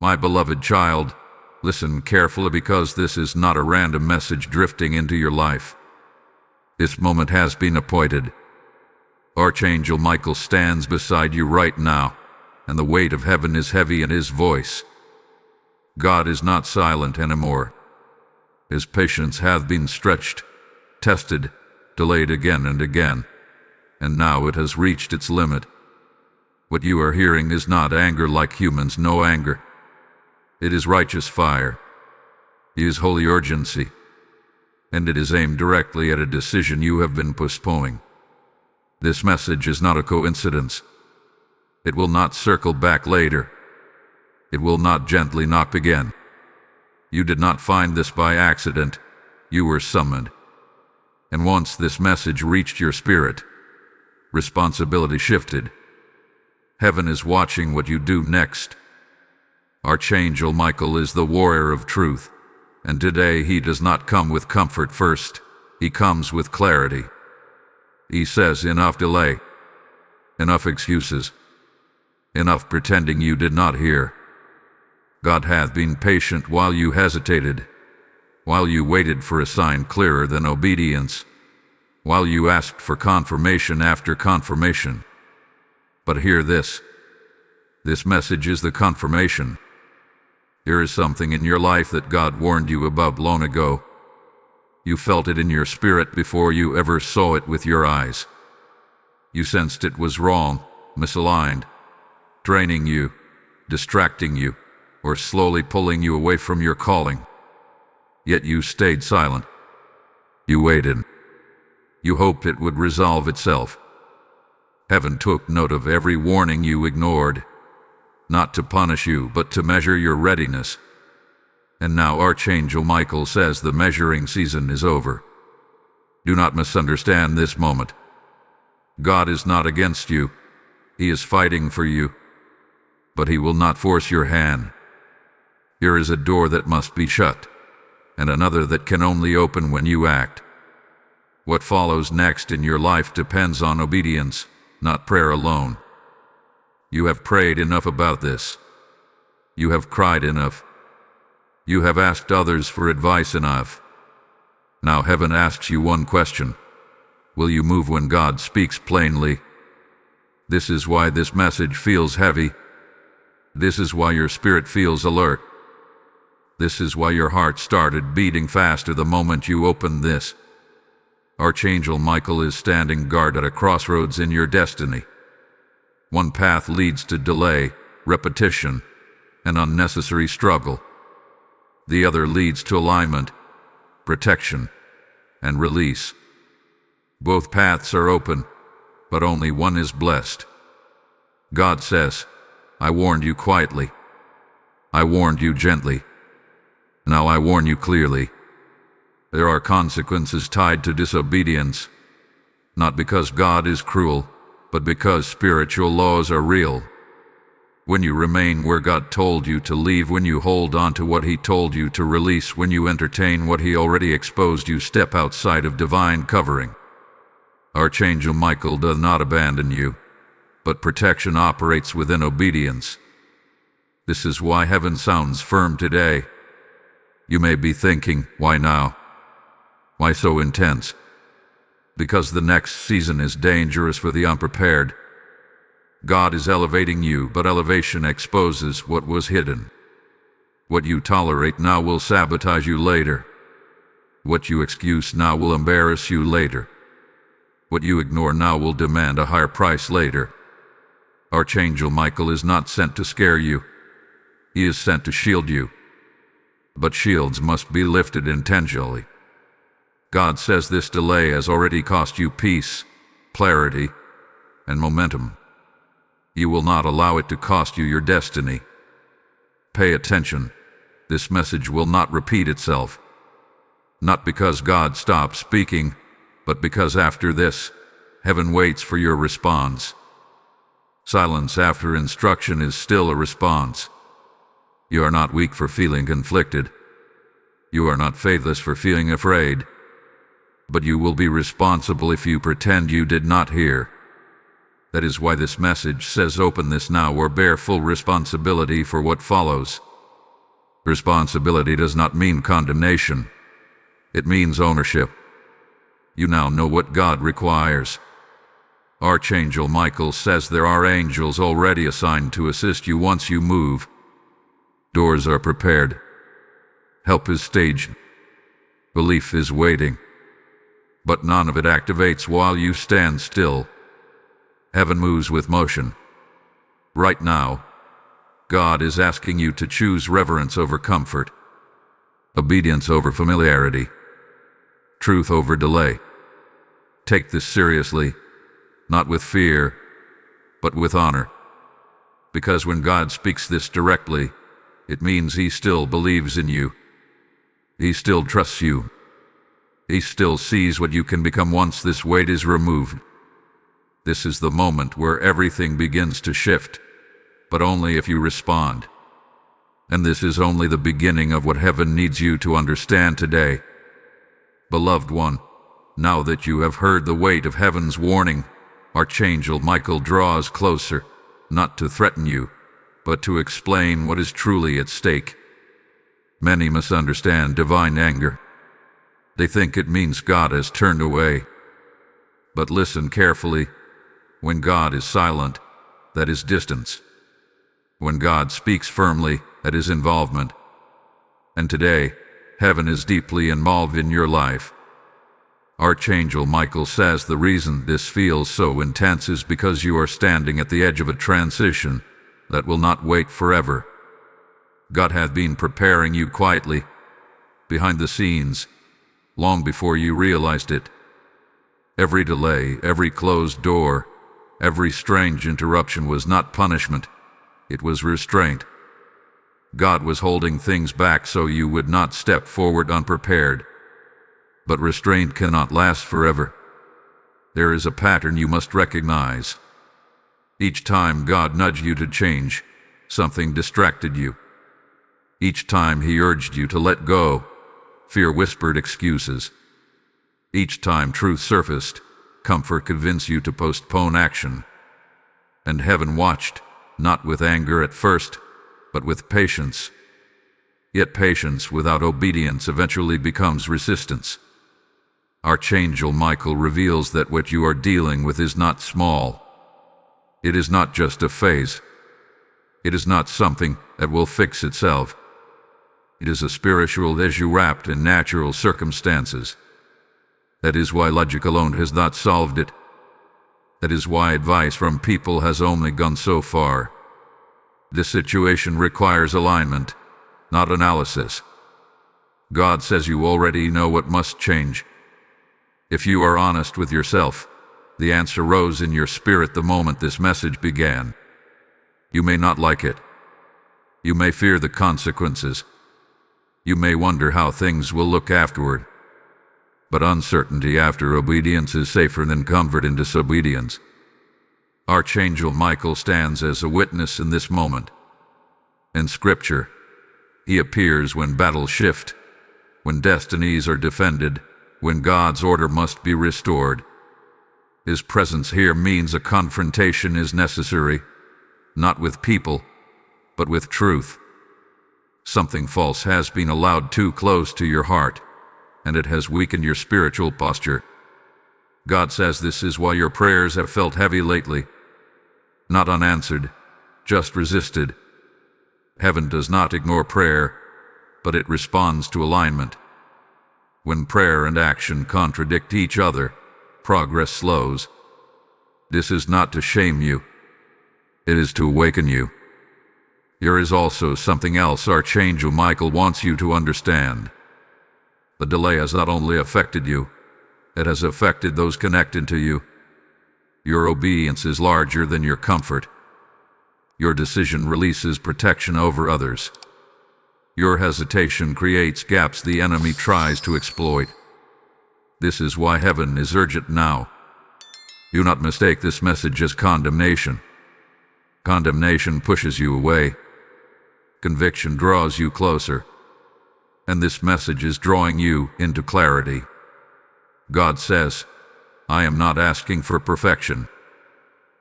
My beloved child, listen carefully because this is not a random message drifting into your life. This moment has been appointed. Archangel Michael stands beside you right now, and the weight of heaven is heavy in his voice. God is not silent anymore. His patience hath been stretched, tested, delayed again and again, and now it has reached its limit. What you are hearing is not anger like humans know anger. It is righteous fire. It is holy urgency, and it is aimed directly at a decision you have been postponing. This message is not a coincidence. It will not circle back later. It will not gently knock again. You did not find this by accident. You were summoned. And once this message reached your spirit, responsibility shifted. Heaven is watching what you do next. Archangel Michael is the warrior of truth, and today he does not come with comfort first. He comes with clarity. He says, enough delay, enough excuses, enough pretending you did not hear. God hath been patient while you hesitated, while you waited for a sign clearer than obedience, while you asked for confirmation after confirmation. But hear this. This message is the confirmation. Here is something in your life that God warned you about long ago. You felt it in your spirit before you ever saw it with your eyes. You sensed it was wrong, misaligned, draining you, distracting you, or slowly pulling you away from your calling. Yet you stayed silent. You waited. You hoped it would resolve itself. Heaven took note of every warning you ignored, not to punish you, but to measure your readiness. And now Archangel Michael says the measuring season is over. Do not misunderstand this moment. God is not against you. He is fighting for you. But he will not force your hand. Here is a door that must be shut, and another that can only open when you act. What follows next in your life depends on obedience, not prayer alone. You have prayed enough about this. You have cried enough. You have asked others for advice enough. Now heaven asks you one question. Will you move when God speaks plainly? This is why this message feels heavy. This is why your spirit feels alert. This is why your heart started beating faster the moment you opened this. Archangel Michael is standing guard at a crossroads in your destiny. One path leads to delay, repetition, and unnecessary struggle. The other leads to alignment, protection, and release. Both paths are open, but only one is blessed. God says, I warned you quietly. I warned you gently. Now I warn you clearly. There are consequences tied to disobedience, not because God is cruel, but because spiritual laws are real. When you remain where God told you to leave, when you hold on to what He told you to release, when you entertain what He already exposed, you step outside of divine covering. Archangel Michael does not abandon you, but protection operates within obedience. This is why heaven sounds firm today. You may be thinking, why now? Why so intense? Because the next season is dangerous for the unprepared. God is elevating you, but elevation exposes what was hidden. What you tolerate now will sabotage you later. What you excuse now will embarrass you later. What you ignore now will demand a higher price later. Archangel Michael is not sent to scare you. He is sent to shield you. But shields must be lifted intentionally. God says this delay has already cost you peace, clarity, and momentum. You will not allow it to cost you your destiny. Pay attention. This message will not repeat itself. Not because God stopped speaking, but because after this, heaven waits for your response. Silence after instruction is still a response. You are not weak for feeling conflicted. You are not faithless for feeling afraid. But you will be responsible if you pretend you did not hear. That is why this message says open this now or bear full responsibility for what follows. Responsibility does not mean condemnation. It means ownership. You now know what God requires. Archangel Michael says there are angels already assigned to assist you once you move. Doors are prepared. Help is staged. Belief is waiting. But none of it activates while you stand still. Heaven moves with motion. Right now, God is asking you to choose reverence over comfort, obedience over familiarity, truth over delay. Take this seriously, not with fear, but with honor. Because when God speaks this directly, it means He still believes in you. He still trusts you. He still sees what you can become once this weight is removed. This is the moment where everything begins to shift, but only if you respond. And this is only the beginning of what heaven needs you to understand today. Beloved one, now that you have heard the weight of heaven's warning, Archangel Michael draws closer, not to threaten you, but to explain what is truly at stake. Many misunderstand divine anger. They think it means God has turned away. But listen carefully. When God is silent, that is distance. When God speaks firmly, that is involvement. And today, heaven is deeply involved in your life. Archangel Michael says the reason this feels so intense is because you are standing at the edge of a transition that will not wait forever. God hath been preparing you quietly, behind the scenes, long before you realized it. Every delay, every closed door, every strange interruption was not punishment, it was restraint. God was holding things back so you would not step forward unprepared. But restraint cannot last forever. There is a pattern you must recognize. Each time God nudged you to change, something distracted you. Each time He urged you to let go, fear whispered excuses. Each time truth surfaced, comfort convinced you to postpone action. And heaven watched, not with anger at first, but with patience. Yet patience without obedience eventually becomes resistance. Archangel Michael reveals that what you are dealing with is not small. It is not just a phase. It is not something that will fix itself. It is a spiritual issue wrapped in natural circumstances. That is why logic alone has not solved it. That is why advice from people has only gone so far. This situation requires alignment, not analysis. God says you already know what must change. If you are honest with yourself, the answer rose in your spirit the moment this message began. You may not like it. You may fear the consequences. You may wonder how things will look afterward. But uncertainty after obedience is safer than comfort in disobedience. Archangel Michael stands as a witness in this moment. In Scripture, he appears when battles shift, when destinies are defended, when God's order must be restored. His presence here means a confrontation is necessary, not with people, but with truth. Something false has been allowed too close to your heart, and it has weakened your spiritual posture. God says this is why your prayers have felt heavy lately. Not unanswered, just resisted. Heaven does not ignore prayer, but it responds to alignment. When prayer and action contradict each other, progress slows. This is not to shame you. It is to awaken you. There is also something else Archangel Michael wants you to understand. The delay has not only affected you, it has affected those connected to you. Your obedience is larger than your comfort. Your decision releases protection over others. Your hesitation creates gaps the enemy tries to exploit. This is why heaven is urgent now. Do not mistake this message as condemnation. Condemnation pushes you away. Conviction draws you closer. And this message is drawing you into clarity. God says, I am not asking for perfection.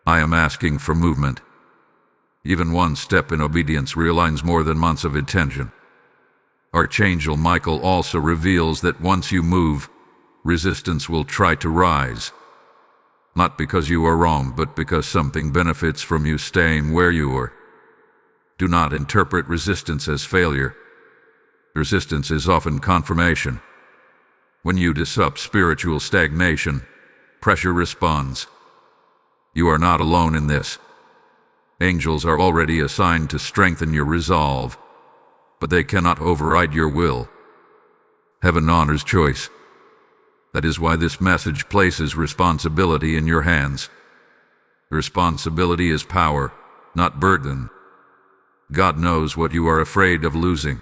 I am asking for movement. Even one step in obedience realigns more than months of intention. Archangel Michael also reveals that once you move, resistance will try to rise. Not because you are wrong, but because something benefits from you staying where you are. Do not interpret resistance as failure. Resistance is often confirmation. When you disrupt spiritual stagnation, pressure responds. You are not alone in this. Angels are already assigned to strengthen your resolve, but they cannot override your will. Heaven honors choice. That is why this message places responsibility in your hands. Responsibility is power, not burden. God knows what you are afraid of losing.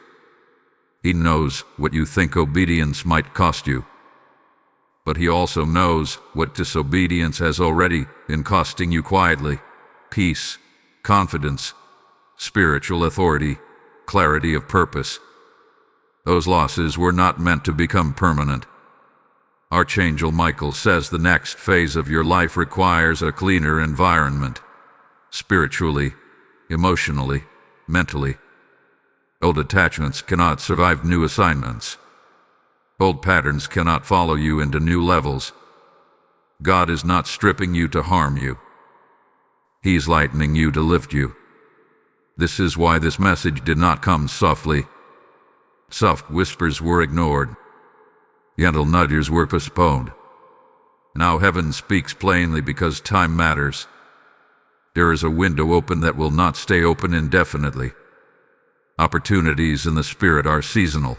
He knows what you think obedience might cost you. But He also knows what disobedience has already been costing you quietly: peace, confidence, spiritual authority, clarity of purpose. Those losses were not meant to become permanent. Archangel Michael says the next phase of your life requires a cleaner environment, spiritually, emotionally, mentally. Old attachments cannot survive new assignments. Old patterns cannot follow you into new levels. God is not stripping you to harm you. He's lightening you to lift you. This is why this message did not come softly. Soft whispers were ignored. Gentle nudges were postponed. Now heaven speaks plainly because time matters. There is a window open that will not stay open indefinitely. Opportunities in the Spirit are seasonal.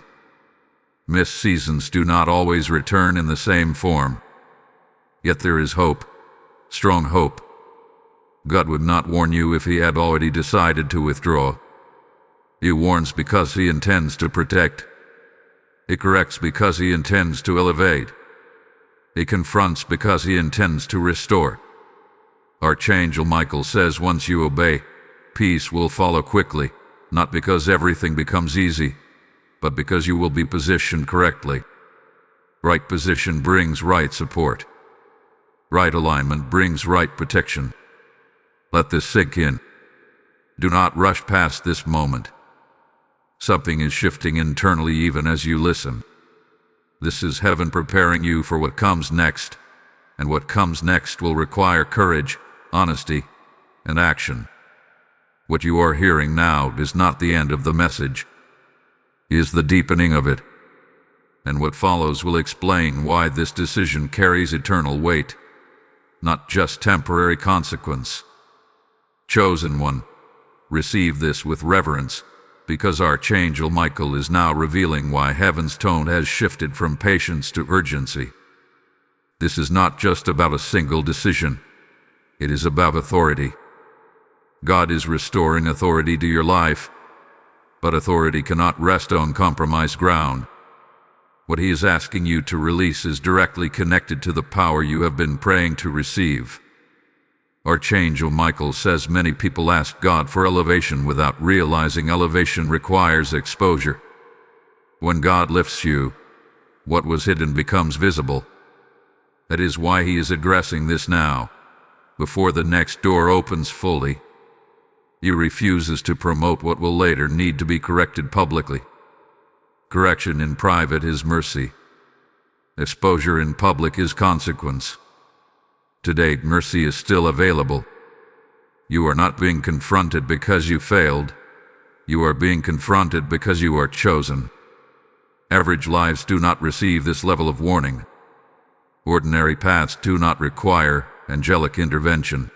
Missed seasons do not always return in the same form. Yet there is hope, strong hope. God would not warn you if He had already decided to withdraw. He warns because He intends to protect. He corrects because He intends to elevate. He confronts because He intends to restore. Archangel Michael says once you obey, peace will follow quickly, not because everything becomes easy, but because you will be positioned correctly. Right position brings right support. Right alignment brings right protection. Let this sink in. Do not rush past this moment. Something is shifting internally even as you listen. This is heaven preparing you for what comes next, and what comes next will require courage, honesty, and action. What you are hearing now is not the end of the message. It is the deepening of it. And what follows will explain why this decision carries eternal weight, not just temporary consequence. Chosen one, receive this with reverence, because Archangel Michael is now revealing why heaven's tone has shifted from patience to urgency. This is not just about a single decision. It is about authority. God is restoring authority to your life, but authority cannot rest on compromised ground. What He is asking you to release is directly connected to the power you have been praying to receive. Archangel Michael says many people ask God for elevation without realizing elevation requires exposure. When God lifts you, what was hidden becomes visible. That is why He is addressing this now, before the next door opens fully. He refuses to promote what will later need to be corrected publicly. Correction in private is mercy. Exposure in public is consequence. Today, mercy is still available. You are not being confronted because you failed. You are being confronted because you are chosen. Average lives do not receive this level of warning. Ordinary paths do not require angelic intervention.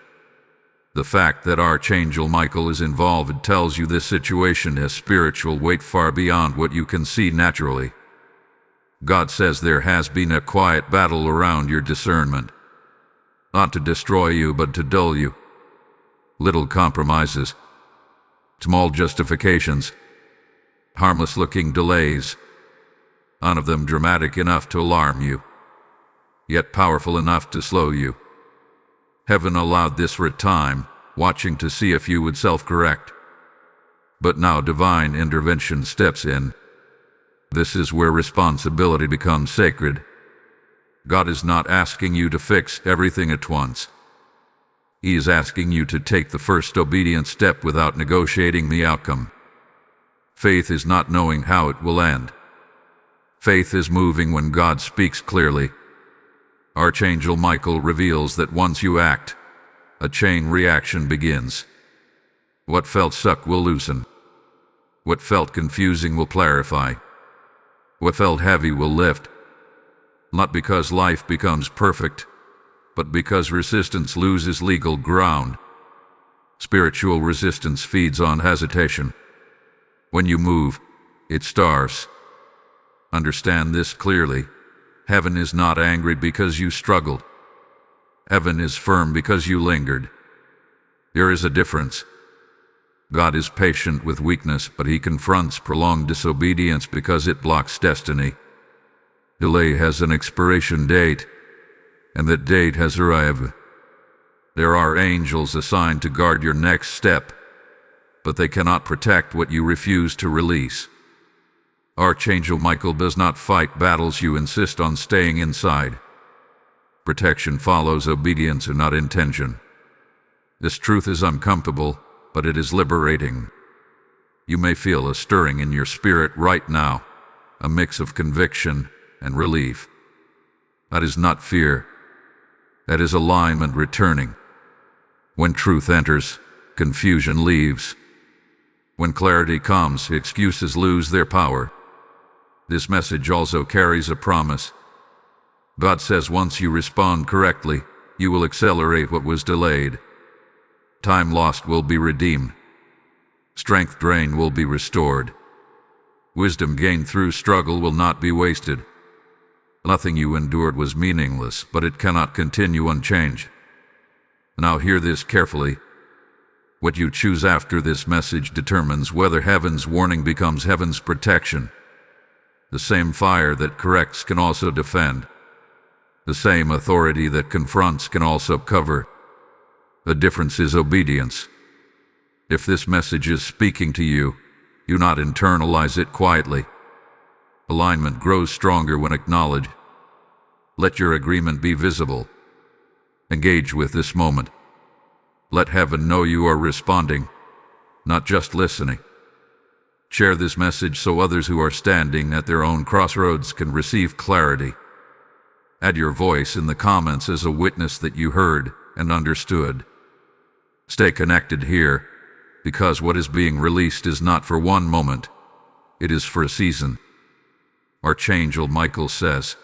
The fact that Archangel Michael is involved tells you this situation has spiritual weight far beyond what you can see naturally. God says there has been a quiet battle around your discernment. Not to destroy you, but to dull you. Little compromises, small justifications, harmless-looking delays, none of them dramatic enough to alarm you, yet powerful enough to slow you. Heaven allowed this for a time, watching to see if you would self-correct. But now divine intervention steps in. This is where responsibility becomes sacred. God is not asking you to fix everything at once. He is asking you to take the first obedient step without negotiating the outcome. Faith is not knowing how it will end. Faith is moving when God speaks clearly. Archangel Michael reveals that once you act, a chain reaction begins. What felt stuck will loosen. What felt confusing will clarify. What felt heavy will lift. Not because life becomes perfect, but because resistance loses legal ground. Spiritual resistance feeds on hesitation. When you move, it starves. Understand this clearly. Heaven is not angry because you struggled. Heaven is firm because you lingered. There is a difference. God is patient with weakness, but he confronts prolonged disobedience because it blocks destiny. Delay has an expiration date, and that date has arrived. There are angels assigned to guard your next step, but they cannot protect what you refuse to release. Archangel Michael does not fight battles you insist on staying inside. Protection follows obedience and not intention. This truth is uncomfortable, but it is liberating. You may feel a stirring in your spirit right now, a mix of conviction and relief. That is not fear. That is alignment returning. When truth enters, confusion leaves. When clarity comes, excuses lose their power. This message also carries a promise. God says once you respond correctly, you will accelerate what was delayed. Time lost will be redeemed. Strength drained will be restored. Wisdom gained through struggle will not be wasted. Nothing you endured was meaningless, but it cannot continue unchanged. Now hear this carefully. What you choose after this message determines whether heaven's warning becomes heaven's protection. The same fire that corrects can also defend. The same authority that confronts can also cover. The difference is obedience. If this message is speaking to you, do not internalize it quietly. Alignment grows stronger when acknowledged. Let your agreement be visible. Engage with this moment. Let heaven know you are responding, not just listening. Share this message so others who are standing at their own crossroads can receive clarity. Add your voice in the comments as a witness that you heard and understood. Stay connected here, because what is being released is not for one moment. It is for a season. Archangel Michael says,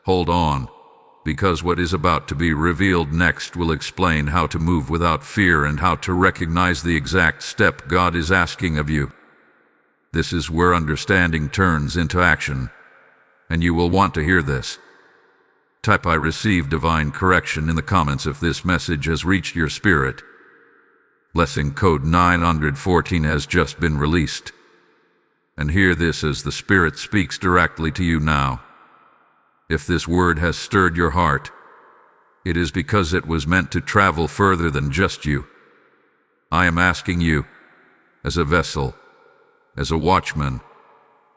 hold on, because what is about to be revealed next will explain how to move without fear and how to recognize the exact step God is asking of you. This is where understanding turns into action, and you will want to hear this. Type I receive divine correction in the comments if this message has reached your spirit. Blessing code 914 has just been released. And hear this as the Spirit speaks directly to you now. If this word has stirred your heart, it is because it was meant to travel further than just you. I am asking you, as a vessel, as a watchman,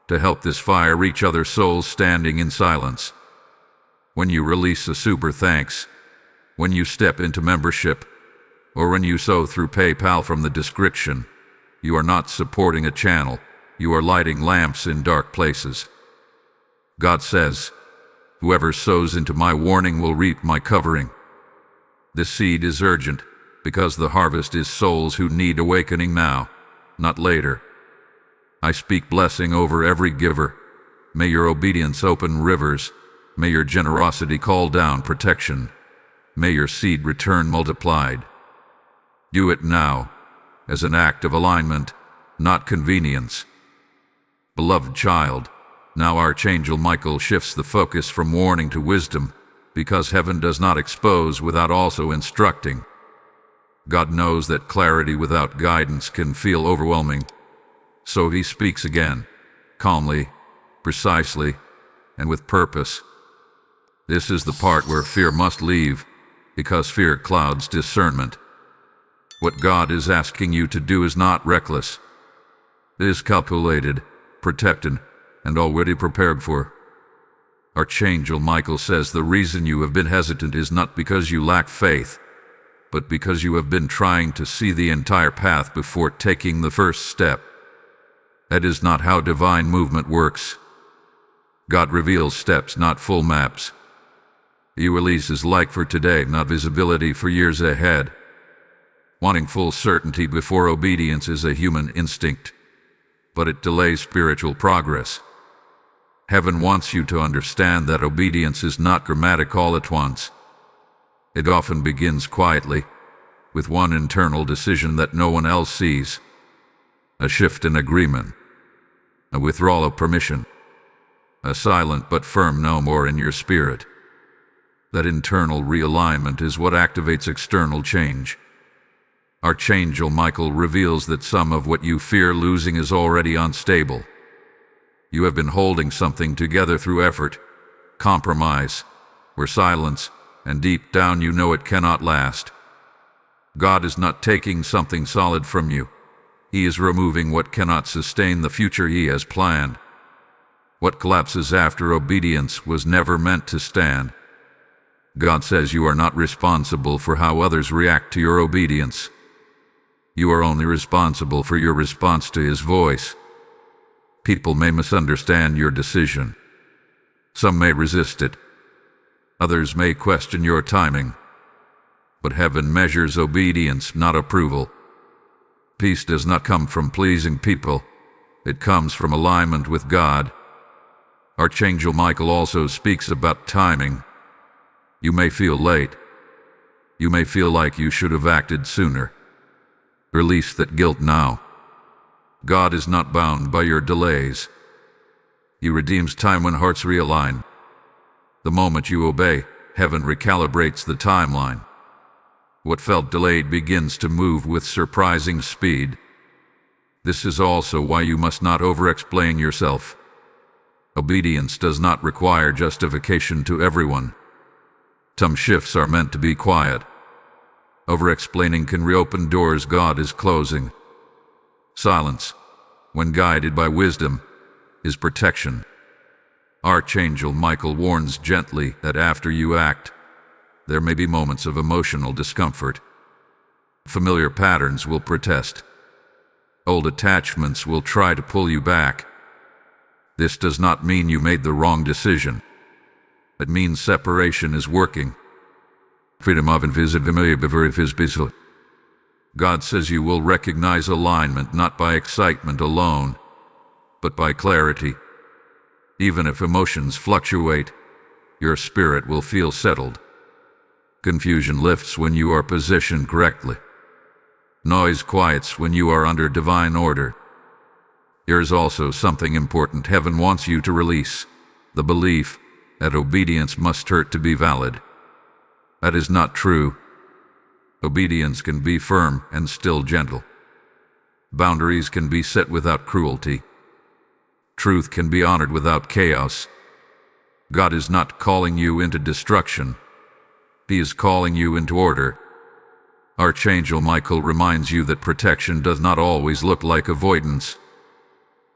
to help this fire reach other souls standing in silence. When you release a super thanks, when you step into membership, or when you sow through PayPal from the description, you are not supporting a channel, you are lighting lamps in dark places. God says, whoever sows into my warning will reap my covering. This seed is urgent, because the harvest is souls who need awakening now, not later. I speak blessing over every giver. May your obedience open rivers. May your generosity call down protection. May your seed return multiplied. Do it now, as an act of alignment, not convenience. Beloved child, now Archangel Michael shifts the focus from warning to wisdom, because heaven does not expose without also instructing. God knows that clarity without guidance can feel overwhelming. So he speaks again, calmly, precisely, and with purpose. This is the part where fear must leave, because fear clouds discernment. What God is asking you to do is not reckless. It is calculated, protected, and already prepared for. Archangel Michael says the reason you have been hesitant is not because you lack faith, but because you have been trying to see the entire path before taking the first step. That is not how divine movement works. God reveals steps, not full maps. He releases light for today, not visibility for years ahead. Wanting full certainty before obedience is a human instinct, but it delays spiritual progress. Heaven wants you to understand that obedience is not dramatic all at once. It often begins quietly, with one internal decision that no one else sees. A shift in agreement, a withdrawal of permission, a silent but firm no more in your spirit. That internal realignment is what activates external change. Archangel Michael reveals that some of what you fear losing is already unstable. You have been holding something together through effort, compromise, or silence, and deep down you know it cannot last. God is not taking something solid from you. He is removing what cannot sustain the future He has planned. What collapses after obedience was never meant to stand. God says you are not responsible for how others react to your obedience. You are only responsible for your response to His voice. People may misunderstand your decision. Some may resist it. Others may question your timing. But heaven measures obedience, not approval. Peace does not come from pleasing people. It comes from alignment with God. Archangel Michael also speaks about timing. You may feel late. You may feel like you should have acted sooner. Release that guilt now. God is not bound by your delays. He redeems time when hearts realign. The moment you obey, heaven recalibrates the timeline. What felt delayed begins to move with surprising speed. This is also why you must not over-explain yourself. Obedience does not require justification to everyone. Some shifts are meant to be quiet. Over-explaining can reopen doors God is closing. Silence, when guided by wisdom, is protection. Archangel Michael warns gently that after you act, there may be moments of emotional discomfort. Familiar patterns will protest. Old attachments will try to pull you back. This does not mean you made the wrong decision. It means separation is working. Freedom of invisibility. God says you will recognize alignment not by excitement alone, but by clarity. Even if emotions fluctuate, your spirit will feel settled. Confusion lifts when you are positioned correctly. Noise quiets when you are under divine order. Here is also something important heaven wants you to release: the belief that obedience must hurt to be valid. That is not true. Obedience can be firm and still gentle. Boundaries can be set without cruelty. Truth can be honored without chaos. God is not calling you into destruction. He is calling you into order. Archangel Michael reminds you that protection does not always look like avoidance.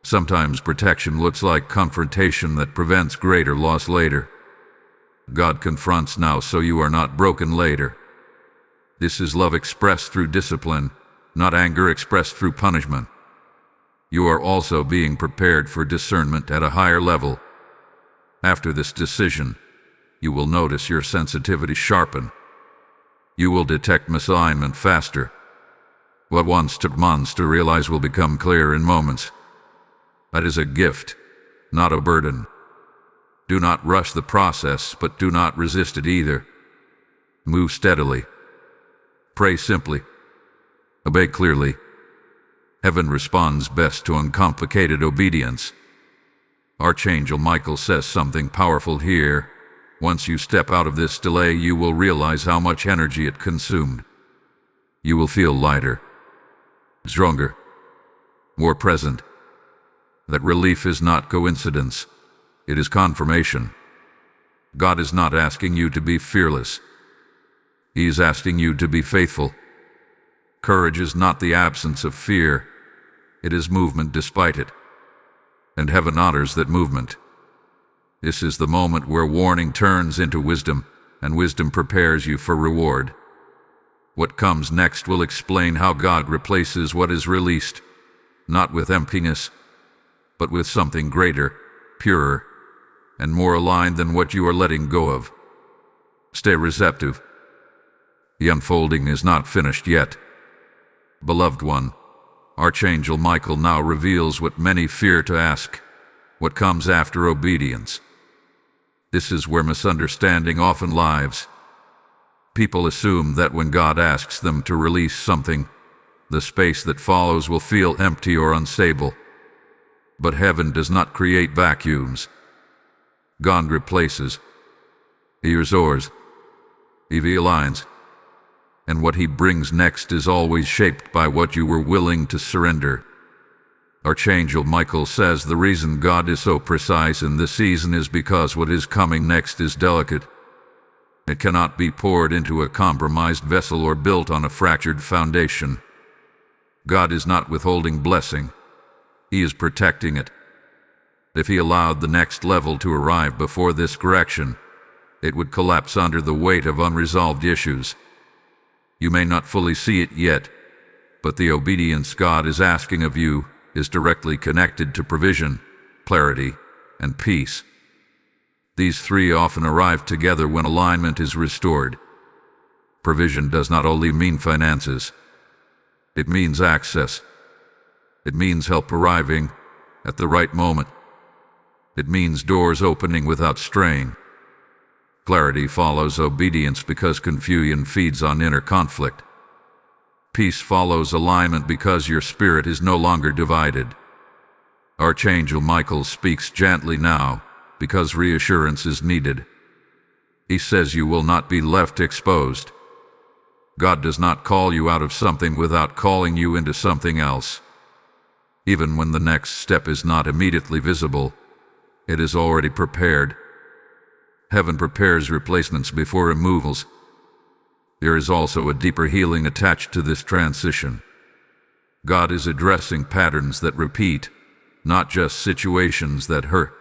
Sometimes protection looks like confrontation that prevents greater loss later. God confronts now so you are not broken later. This is love expressed through discipline, not anger expressed through punishment. You are also being prepared for discernment at a higher level. After this decision, you will notice your sensitivity sharpen. You will detect misalignment faster. What once took months to realize will become clear in moments. That is a gift, not a burden. Do not rush the process, but do not resist it either. Move steadily. Pray simply. Obey clearly. Heaven responds best to uncomplicated obedience. Archangel Michael says something powerful here. Once you step out of this delay, you will realize how much energy it consumed. You will feel lighter, stronger, more present. That relief is not coincidence. It is confirmation. God is not asking you to be fearless. He is asking you to be faithful. Courage is not the absence of fear. It is movement despite it. And heaven honors that movement. This is the moment where warning turns into wisdom, and wisdom prepares you for reward. What comes next will explain how God replaces what is released, not with emptiness, but with something greater, purer, and more aligned than what you are letting go of. Stay receptive. The unfolding is not finished yet. Beloved one, Archangel Michael now reveals what many fear to ask: what comes after obedience? This is where misunderstanding often lies. People assume that when God asks them to release something, the space that follows will feel empty or unstable. But heaven does not create vacuums. God replaces. He restores. He realigns. And what He brings next is always shaped by what you were willing to surrender. Archangel Michael says the reason God is so precise in this season is because what is coming next is delicate. It cannot be poured into a compromised vessel or built on a fractured foundation. God is not withholding blessing. He is protecting it. If He allowed the next level to arrive before this correction, it would collapse under the weight of unresolved issues. You may not fully see it yet, but the obedience God is asking of you is directly connected to provision, clarity, and peace. These three often arrive together when alignment is restored. Provision does not only mean finances. It means access. It means help arriving at the right moment. It means doors opening without strain. Clarity follows obedience because confusion feeds on inner conflict. Peace follows alignment because your spirit is no longer divided. Archangel Michael speaks gently now because reassurance is needed. He says you will not be left exposed. God does not call you out of something without calling you into something else. Even when the next step is not immediately visible, it is already prepared. Heaven prepares replacements before removals. There is also a deeper healing attached to this transition. God is addressing patterns that repeat, not just situations that hurt.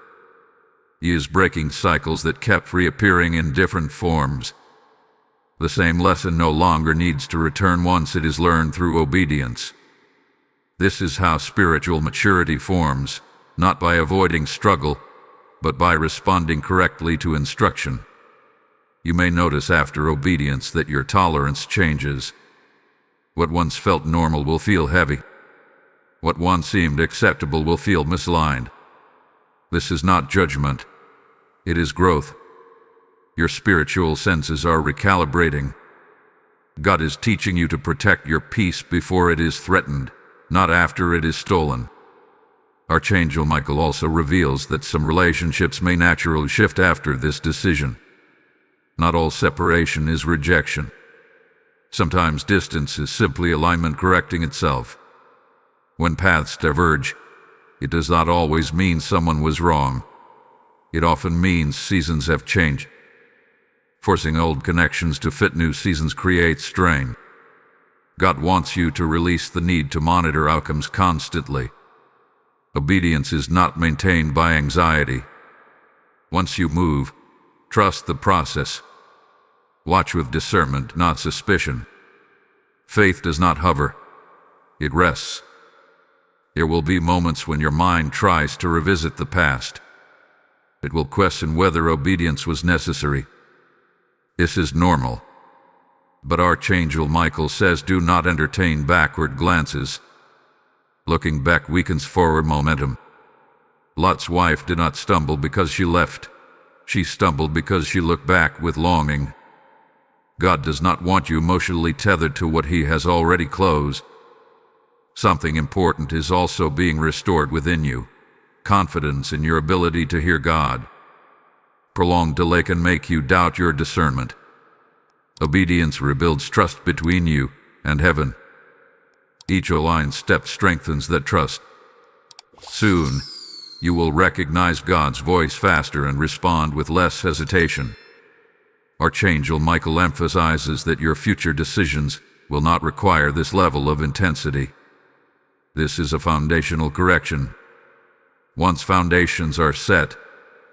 He is breaking cycles that kept reappearing in different forms. The same lesson no longer needs to return once it is learned through obedience. This is how spiritual maturity forms, not by avoiding struggle, but by responding correctly to instruction. You may notice after obedience that your tolerance changes. What once felt normal will feel heavy. What once seemed acceptable will feel misaligned. This is not judgment. It is growth. Your spiritual senses are recalibrating. God is teaching you to protect your peace before it is threatened, not after it is stolen. Archangel Michael also reveals that some relationships may naturally shift after this decision. Not all separation is rejection. Sometimes distance is simply alignment correcting itself. When paths diverge, it does not always mean someone was wrong. It often means seasons have changed. Forcing old connections to fit new seasons creates strain. God wants you to release the need to monitor outcomes constantly. Obedience is not maintained by anxiety. Once you move, trust the process. Watch with discernment, not suspicion. Faith does not hover. It rests. There will be moments when your mind tries to revisit the past. It will question whether obedience was necessary. This is normal. But Archangel Michael says do not entertain backward glances. Looking back weakens forward momentum. Lot's wife did not stumble because she left. She stumbled because she looked back with longing. God does not want you emotionally tethered to what He has already closed. Something important is also being restored within you. Confidence in your ability to hear God. Prolonged delay can make you doubt your discernment. Obedience rebuilds trust between you and heaven. Each aligned step strengthens that trust. Soon, you will recognize God's voice faster and respond with less hesitation. Archangel Michael emphasizes that your future decisions will not require this level of intensity. This is a foundational correction. Once foundations are set,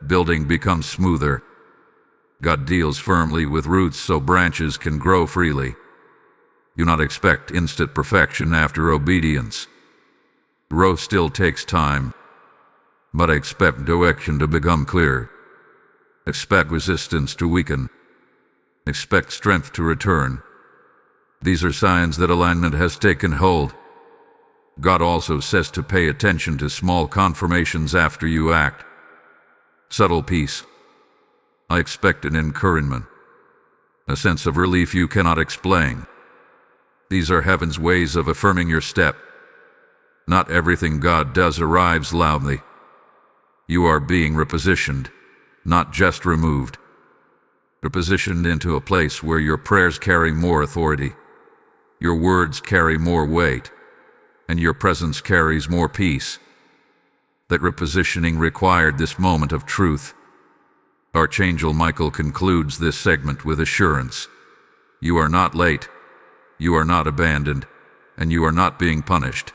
building becomes smoother. God deals firmly with roots so branches can grow freely. Do not expect instant perfection after obedience. Growth still takes time. but expect direction to become clear. Expect resistance to weaken. Expect strength to return. These are signs that alignment has taken hold. God also says to pay attention to small confirmations after you act. Subtle peace. I expect an encouragement, a sense of relief you cannot explain. These are heaven's ways of affirming your step. Not everything God does arrives loudly. You are being repositioned, not just removed. Repositioned into a place where your prayers carry more authority, your words carry more weight, and your presence carries more peace. That repositioning required this moment of truth. Archangel Michael concludes this segment with assurance. You are not late, you are not abandoned, and you are not being punished.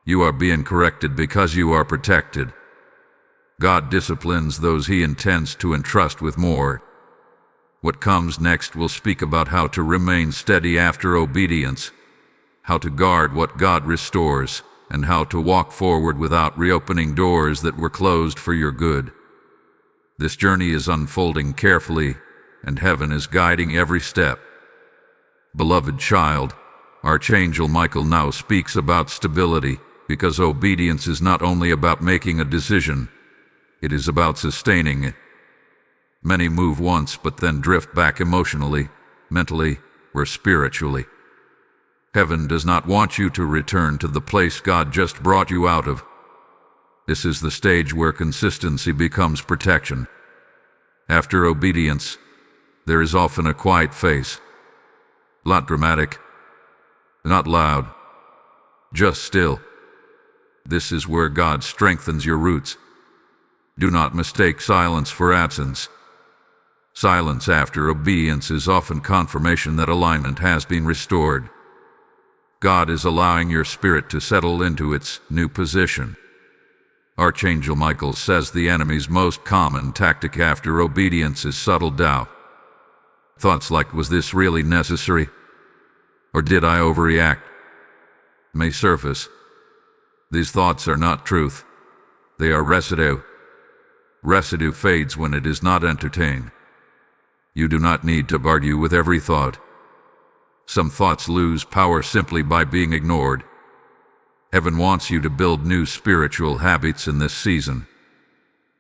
You are being corrected because you are protected. God disciplines those He intends to entrust with more. What comes next will speak about how to remain steady after obedience, how to guard what God restores, and how to walk forward without reopening doors that were closed for your good. This journey is unfolding carefully, and heaven is guiding every step. Beloved child, Archangel Michael now speaks about stability, because obedience is not only about making a decision, it is about sustaining it. Many move once but then drift back emotionally, mentally, or spiritually. Heaven does not want you to return to the place God just brought you out of. This is the stage where consistency becomes protection. After obedience, there is often a quiet phase. Not dramatic, not loud, just still. This is where God strengthens your roots. Do not mistake silence for absence. Silence after obedience is often confirmation that alignment has been restored. God is allowing your spirit to settle into its new position. Archangel Michael says the enemy's most common tactic after obedience is subtle doubt. Thoughts like, was this really necessary? Or did I overreact? May surface. These thoughts are not truth. They are residue. Residue fades when it is not entertained. You do not need to argue with every thought. Some thoughts lose power simply by being ignored. Heaven wants you to build new spiritual habits in this season.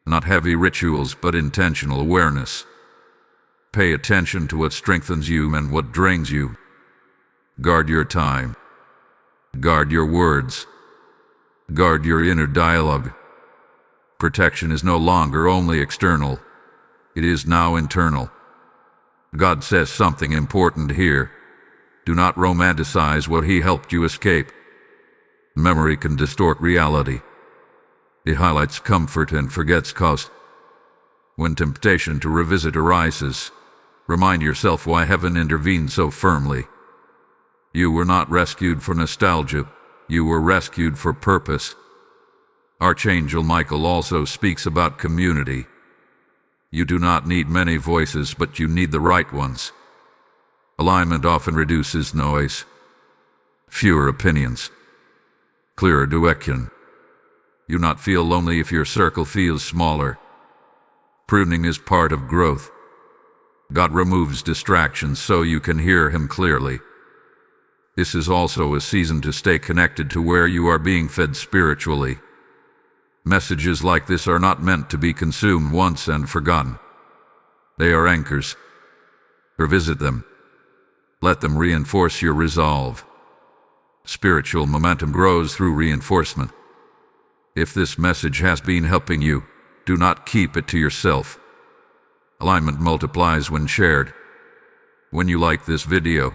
Not heavy rituals, but intentional awareness. Pay attention to what strengthens you and what drains you. Guard your time. Guard your words. Guard your inner dialogue. Protection is no longer only external. It is now internal. God says something important here. Do not romanticize what He helped you escape. Memory can distort reality. It highlights comfort and forgets cost. When temptation to revisit arises, remind yourself why heaven intervened so firmly. You were not rescued for nostalgia. You were rescued for purpose. Archangel Michael also speaks about community. You do not need many voices, but you need the right ones. Alignment often reduces noise. Fewer opinions. Clearer direction. You not feel lonely if your circle feels smaller. Pruning is part of growth. God removes distractions so you can hear Him clearly. This is also a season to stay connected to where you are being fed spiritually. Messages like this are not meant to be consumed once and forgotten. They are anchors. Revisit them. Let them reinforce your resolve. Spiritual momentum grows through reinforcement. If this message has been helping you, do not keep it to yourself. Alignment multiplies when shared. When you like this video,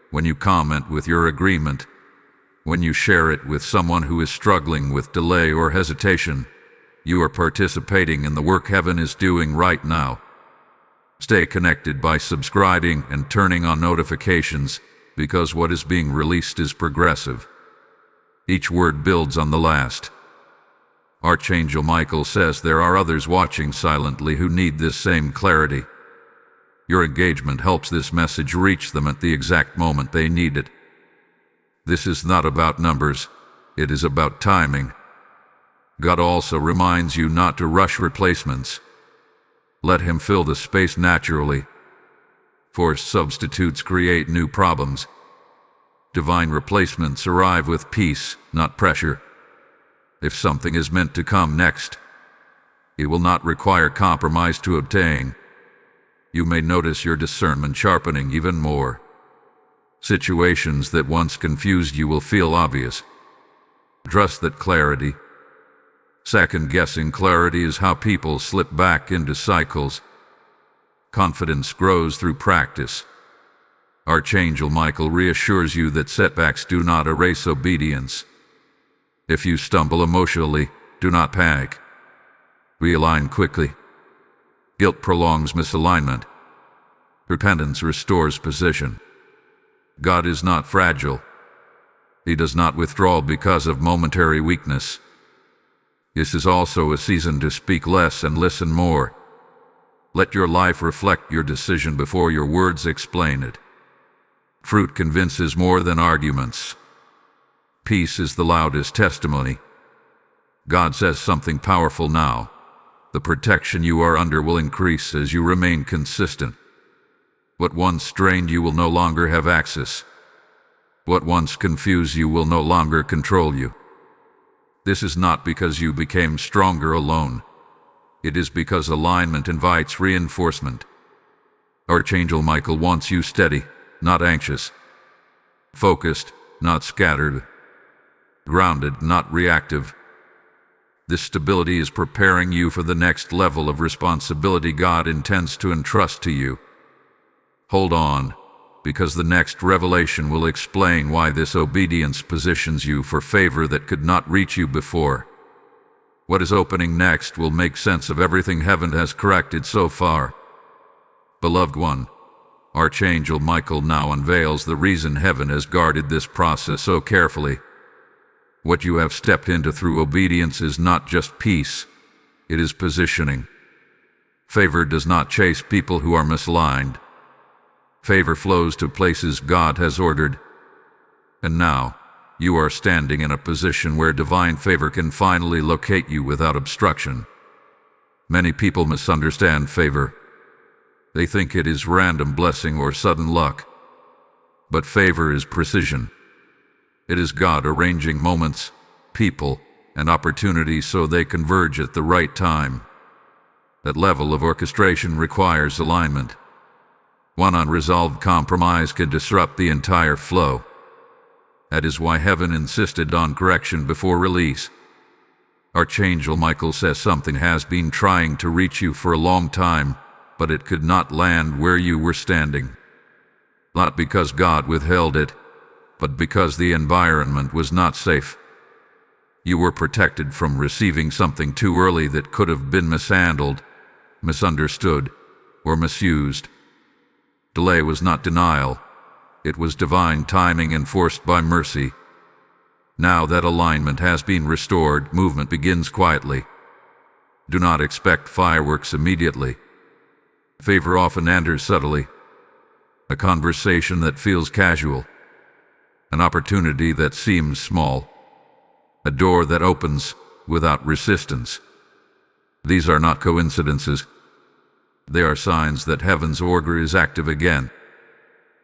when you comment with your agreement, when you share it with someone who is struggling with delay or hesitation, you are participating in the work heaven is doing right now. Stay connected by subscribing and turning on notifications, because what is being released is progressive. Each word builds on the last. Archangel Michael says there are others watching silently who need this same clarity. Your engagement helps this message reach them at the exact moment they need it. This is not about numbers, it is about timing. God also reminds you not to rush replacements. Let Him fill the space naturally. Forced substitutes create new problems. Divine replacements arrive with peace, not pressure. If something is meant to come next, it will not require compromise to obtain. You may notice your discernment sharpening even more. Situations that once confused you will feel obvious. Trust that clarity. Second-guessing clarity is how people slip back into cycles. Confidence grows through practice. Archangel Michael reassures you that setbacks do not erase obedience. If you stumble emotionally, do not panic. Realign quickly. Guilt prolongs misalignment. Repentance restores position. God is not fragile. He does not withdraw because of momentary weakness. This is also a season to speak less and listen more. Let your life reflect your decision before your words explain it. Fruit convinces more than arguments. Peace is the loudest testimony. God says something powerful now. The protection you are under will increase as you remain consistent. What once strained you will no longer have access. What once confused you will no longer control you. This is not because you became stronger alone. It is because alignment invites reinforcement. Archangel Michael wants you steady, not anxious. Focused, not scattered. Grounded, not reactive. This stability is preparing you for the next level of responsibility God intends to entrust to you. Hold on, because the next revelation will explain why this obedience positions you for favor that could not reach you before. What is opening next will make sense of everything heaven has corrected so far. Beloved one, Archangel Michael now unveils the reason heaven has guarded this process so carefully. What you have stepped into through obedience is not just peace, it is positioning. Favor does not chase people who are misaligned. Favor flows to places God has ordered. And now, you are standing in a position where divine favor can finally locate you without obstruction. Many people misunderstand favor. They think it is random blessing or sudden luck. But favor is precision. It is God arranging moments, people, and opportunities so they converge at the right time. That level of orchestration requires alignment. One unresolved compromise can disrupt the entire flow. That is why heaven insisted on correction before release. Archangel Michael says something has been trying to reach you for a long time, but it could not land where you were standing. Not because God withheld it, but because the environment was not safe. You were protected from receiving something too early that could have been mishandled, misunderstood, or misused. Delay was not denial. It was divine timing enforced by mercy. Now that alignment has been restored, movement begins quietly. Do not expect fireworks immediately. Favor often enters subtly. A conversation that feels casual. An opportunity that seems small. A door that opens without resistance. These are not coincidences. They are signs that heaven's order is active again.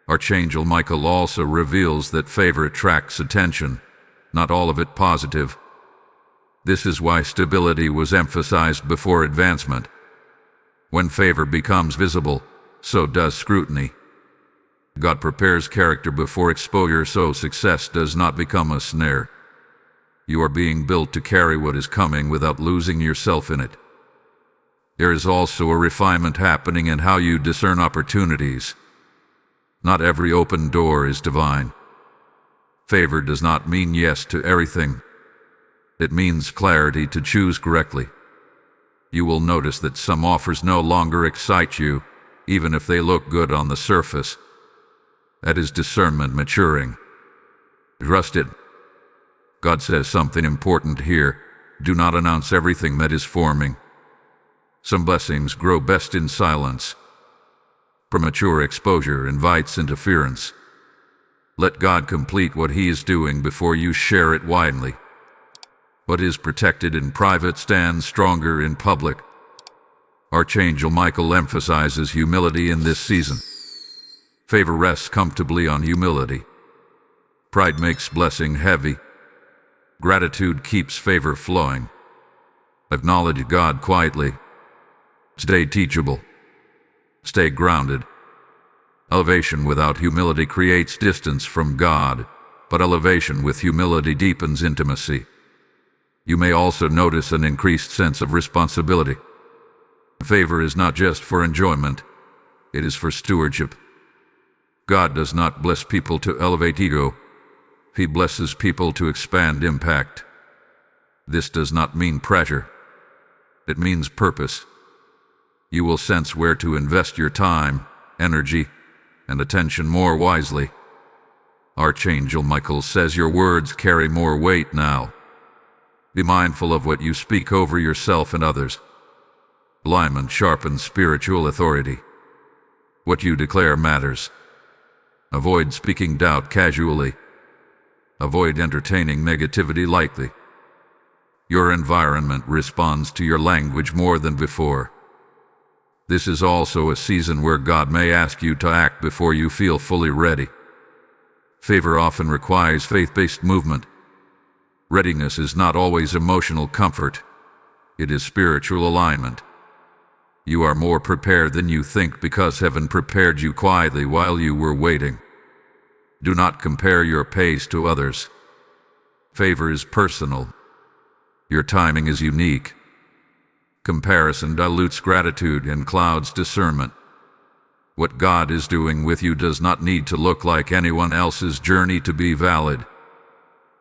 Archangel Michael also reveals that favor attracts attention, not all of it positive. This is why stability was emphasized before advancement. When favor becomes visible, so does scrutiny. God prepares character before exposure so success does not become a snare. You are being built to carry what is coming without losing yourself in it. There is also a refinement happening in how you discern opportunities. Not every open door is divine. Favor does not mean yes to everything. It means clarity to choose correctly. You will notice that some offers no longer excite you, even if they look good on the surface. That is discernment maturing. Trust it. God says something important here. Do not announce everything that is forming. Some blessings grow best in silence. Premature exposure invites interference. Let God complete what He is doing before you share it widely. What is protected in private stands stronger in public. Archangel Michael emphasizes humility in this season. Favor rests comfortably on humility. Pride makes blessing heavy. Gratitude keeps favor flowing. Acknowledge God quietly. Stay teachable. Stay grounded. Elevation without humility creates distance from God, but elevation with humility deepens intimacy. You may also notice an increased sense of responsibility. Favor is not just for enjoyment, it is for stewardship. God does not bless people to elevate ego. He blesses people to expand impact. This does not mean pressure. It means purpose. You will sense where to invest your time, energy, and attention more wisely. Archangel Michael says your words carry more weight now. Be mindful of what you speak over yourself and others. Alignment sharpens spiritual authority. What you declare matters. Avoid speaking doubt casually. Avoid entertaining negativity lightly. Your environment responds to your language more than before. This is also a season where God may ask you to act before you feel fully ready. Favor often requires faith-based movement. Readiness is not always emotional comfort. It is spiritual alignment. You are more prepared than you think because heaven prepared you quietly while you were waiting. Do not compare your pace to others. Favor is personal. Your timing is unique. Comparison dilutes gratitude and clouds discernment. What God is doing with you does not need to look like anyone else's journey to be valid.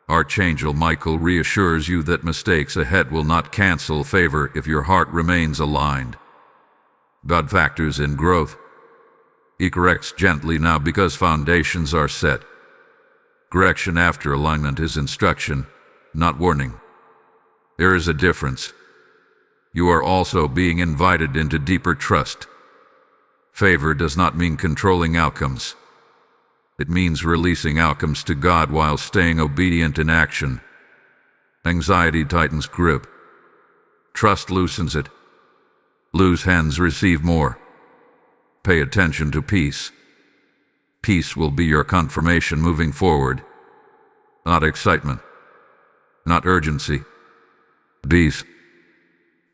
Archangel Michael reassures you that mistakes ahead will not cancel favor if your heart remains aligned. God factors in growth. He corrects gently now because foundations are set. Correction after alignment is instruction, not warning. There is a difference. You are also being invited into deeper trust. Favor does not mean controlling outcomes. It means releasing outcomes to God while staying obedient in action. Anxiety tightens grip. Trust loosens it. Loose hands receive more. Pay attention to peace. Peace will be your confirmation moving forward. Not excitement. Not urgency. Peace.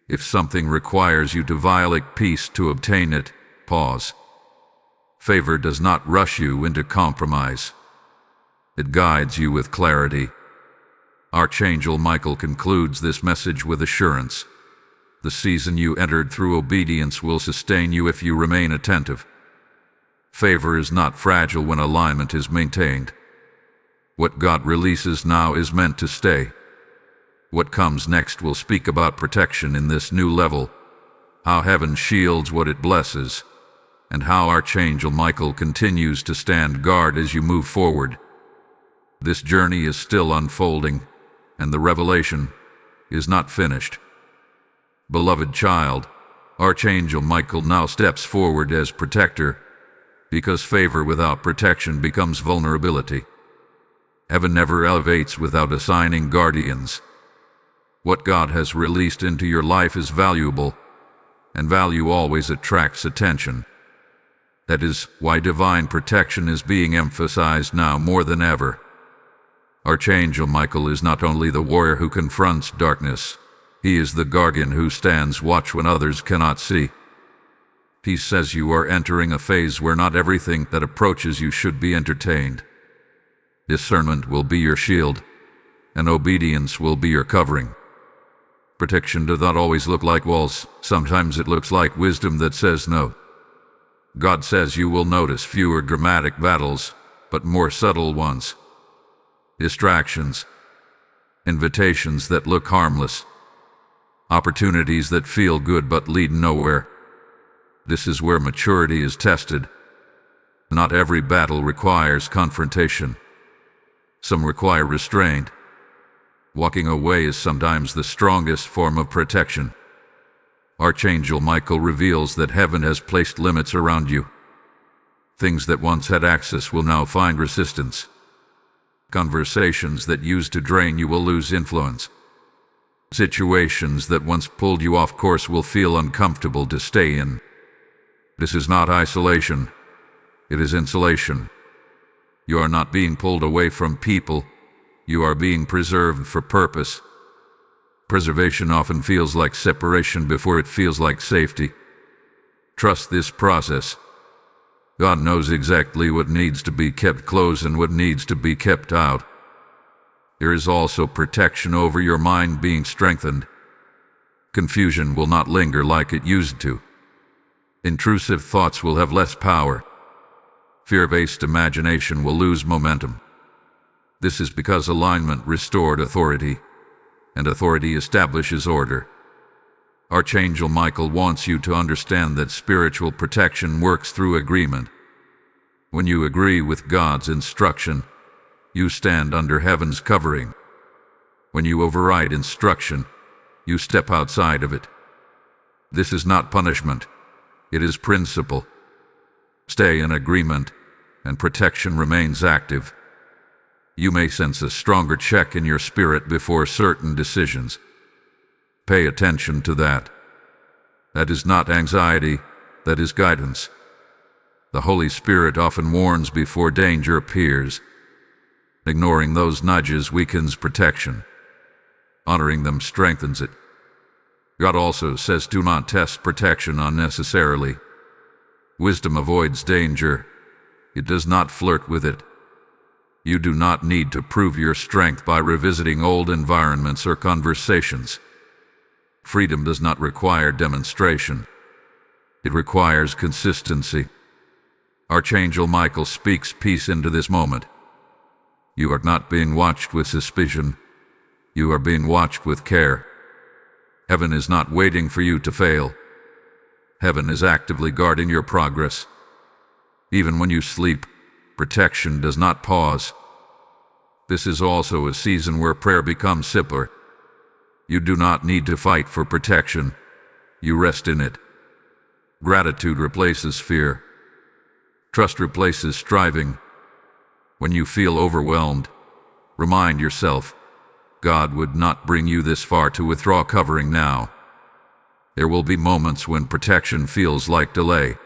If something requires you to violate peace to obtain it, pause. Favor does not rush you into compromise. It guides you with clarity. Archangel Michael concludes this message with assurance. The season you entered through obedience will sustain you if you remain attentive. Favor is not fragile when alignment is maintained. What God releases now is meant to stay. What comes next will speak about protection in this new level, how heaven shields what it blesses, and how Archangel Michael continues to stand guard as you move forward. This journey is still unfolding, and the revelation is not finished. Beloved child, Archangel Michael now steps forward as protector, because favor without protection becomes vulnerability. Heaven never elevates without assigning guardians. What God has released into your life is valuable, and value always attracts attention. That is why divine protection is being emphasized now more than ever. Archangel Michael is not only the warrior who confronts darkness, he is the guardian who stands watch when others cannot see. He says you are entering a phase where not everything that approaches you should be entertained. Discernment will be your shield, and obedience will be your covering. Protection does not always look like walls. Sometimes it looks like wisdom that says no. God says you will notice fewer dramatic battles, but more subtle ones. Distractions. Invitations that look harmless. Opportunities that feel good but lead nowhere. This is where maturity is tested. Not every battle requires confrontation. Some require restraint. Walking away is sometimes the strongest form of protection. Archangel Michael reveals that heaven has placed limits around you. Things that once had access will now find resistance. Conversations that used to drain you will lose influence. Situations that once pulled you off course will feel uncomfortable to stay in. This is not isolation. It is insulation. You are not being pulled away from people. You are being preserved for purpose. Preservation often feels like separation before it feels like safety. Trust this process. God knows exactly what needs to be kept close and what needs to be kept out. There is also protection over your mind being strengthened. Confusion will not linger like it used to. Intrusive thoughts will have less power. Fear-based imagination will lose momentum. This is because alignment restored authority, and authority establishes order. Archangel Michael wants you to understand that spiritual protection works through agreement. When you agree with God's instruction, you stand under heaven's covering. When you override instruction, you step outside of it. This is not punishment. It is principle. Stay in agreement, and protection remains active. You may sense a stronger check in your spirit before certain decisions. Pay attention to that. That is not anxiety, that is guidance. The Holy Spirit often warns before danger appears. Ignoring those nudges weakens protection. Honoring them strengthens it. God also says do not test protection unnecessarily. Wisdom avoids danger. It does not flirt with it. You do not need to prove your strength by revisiting old environments or conversations. Freedom does not require demonstration. It requires consistency. Archangel Michael speaks peace into this moment. You are not being watched with suspicion. You are being watched with care. Heaven is not waiting for you to fail. Heaven is actively guarding your progress. Even when you sleep, protection does not pause. This is also a season where prayer becomes simpler. You do not need to fight for protection. You rest in it. Gratitude replaces fear. Trust replaces striving. When you feel overwhelmed, remind yourself, God would not bring you this far to withdraw covering now. There will be moments when protection feels like delay.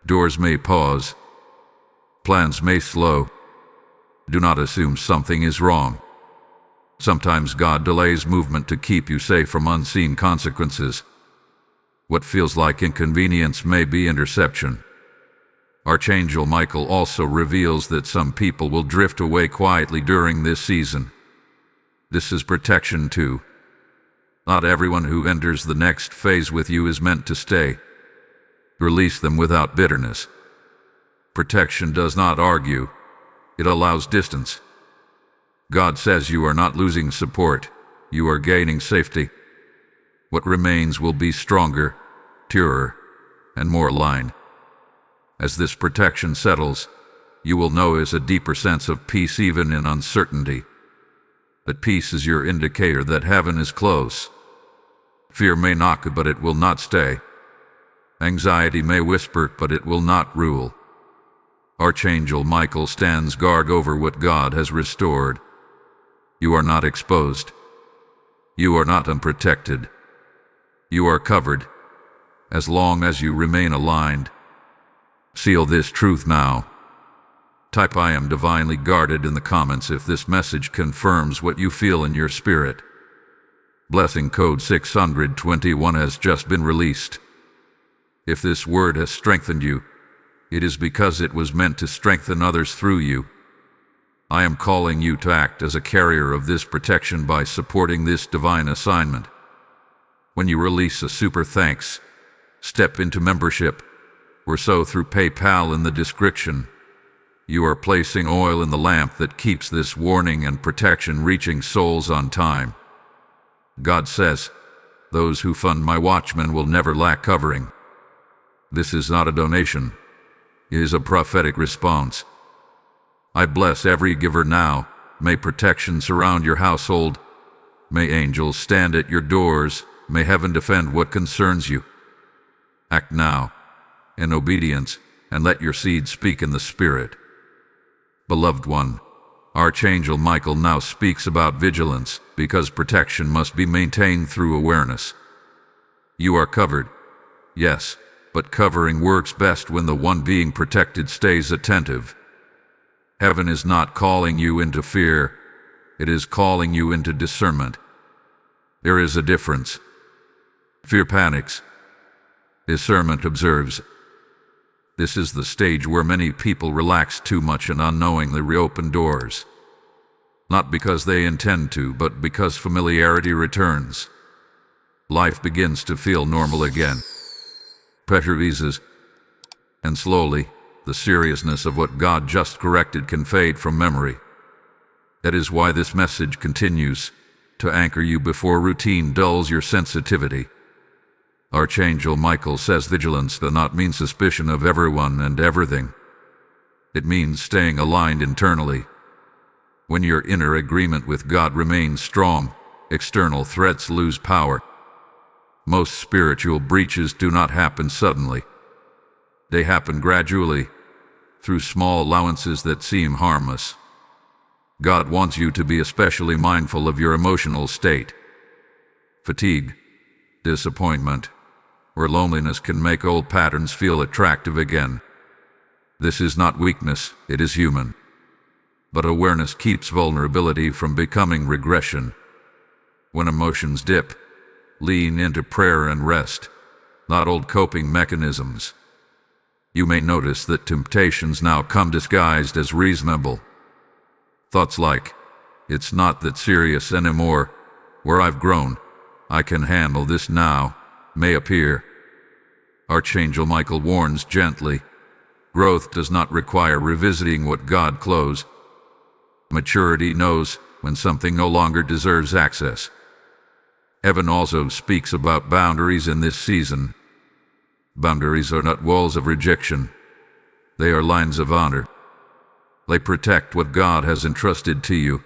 Doors may pause. Plans may slow. Do not assume something is wrong. Sometimes God delays movement to keep you safe from unseen consequences. What feels like inconvenience may be interception. Archangel Michael also reveals that some people will drift away quietly during this season. This is protection too. Not everyone who enters the next phase with you is meant to stay. Release them without bitterness. Protection does not argue. It allows distance. God says you are not losing support. You are gaining safety. What remains will be stronger, purer, and more aligned. As this protection settles, you will know is a deeper sense of peace even in uncertainty. That peace is your indicator that heaven is close. Fear may knock, but it will not stay. Anxiety may whisper, but it will not rule. Archangel Michael stands guard over what God has restored. You are not exposed. You are not unprotected. You are covered, as long as you remain aligned. Seal this truth now. Type "I am divinely guarded" in the comments if this message confirms what you feel in your spirit. Blessing code 621 has just been released. If this word has strengthened you, it is because it was meant to strengthen others through you. I am calling you to act as a carrier of this protection by supporting this divine assignment. When you release a super thanks, step into membership, or sow through PayPal in the description, you are placing oil in the lamp that keeps this warning and protection reaching souls on time. God says, "Those who fund my watchmen will never lack covering." This is not a donation. It is a prophetic response. I bless every giver now. May protection surround your household. May angels stand at your doors. May heaven defend what concerns you. Act now, in obedience, and let your seed speak in the Spirit. Beloved one, Archangel Michael now speaks about vigilance, because protection must be maintained through awareness. You are covered, yes, but covering works best when the one being protected stays attentive. Heaven is not calling you into fear, it is calling you into discernment. There is a difference. Fear panics. Discernment observes. This is the stage where many people relax too much and unknowingly reopen doors. Not because they intend to, but because familiarity returns. Life begins to feel normal again. Pressure eases. And slowly, the seriousness of what God just corrected can fade from memory. That is why this message continues, to anchor you before routine dulls your sensitivity. Archangel Michael says vigilance does not mean suspicion of everyone and everything. It means staying aligned internally. When your inner agreement with God remains strong, external threats lose power. Most spiritual breaches do not happen suddenly. They happen gradually, through small allowances that seem harmless. God wants you to be especially mindful of your emotional state. Fatigue, disappointment, or loneliness can make old patterns feel attractive again. This is not weakness, it is human. But awareness keeps vulnerability from becoming regression. When emotions dip, lean into prayer and rest, not old coping mechanisms. You may notice that temptations now come disguised as reasonable. Thoughts like, "It's not that serious anymore," "Where I've grown, I can handle this now," may appear. Archangel Michael warns gently, growth does not require revisiting what God closed. Maturity knows when something no longer deserves access. Heaven also speaks about boundaries in this season. Boundaries are not walls of rejection. They are lines of honor. They protect what God has entrusted to you.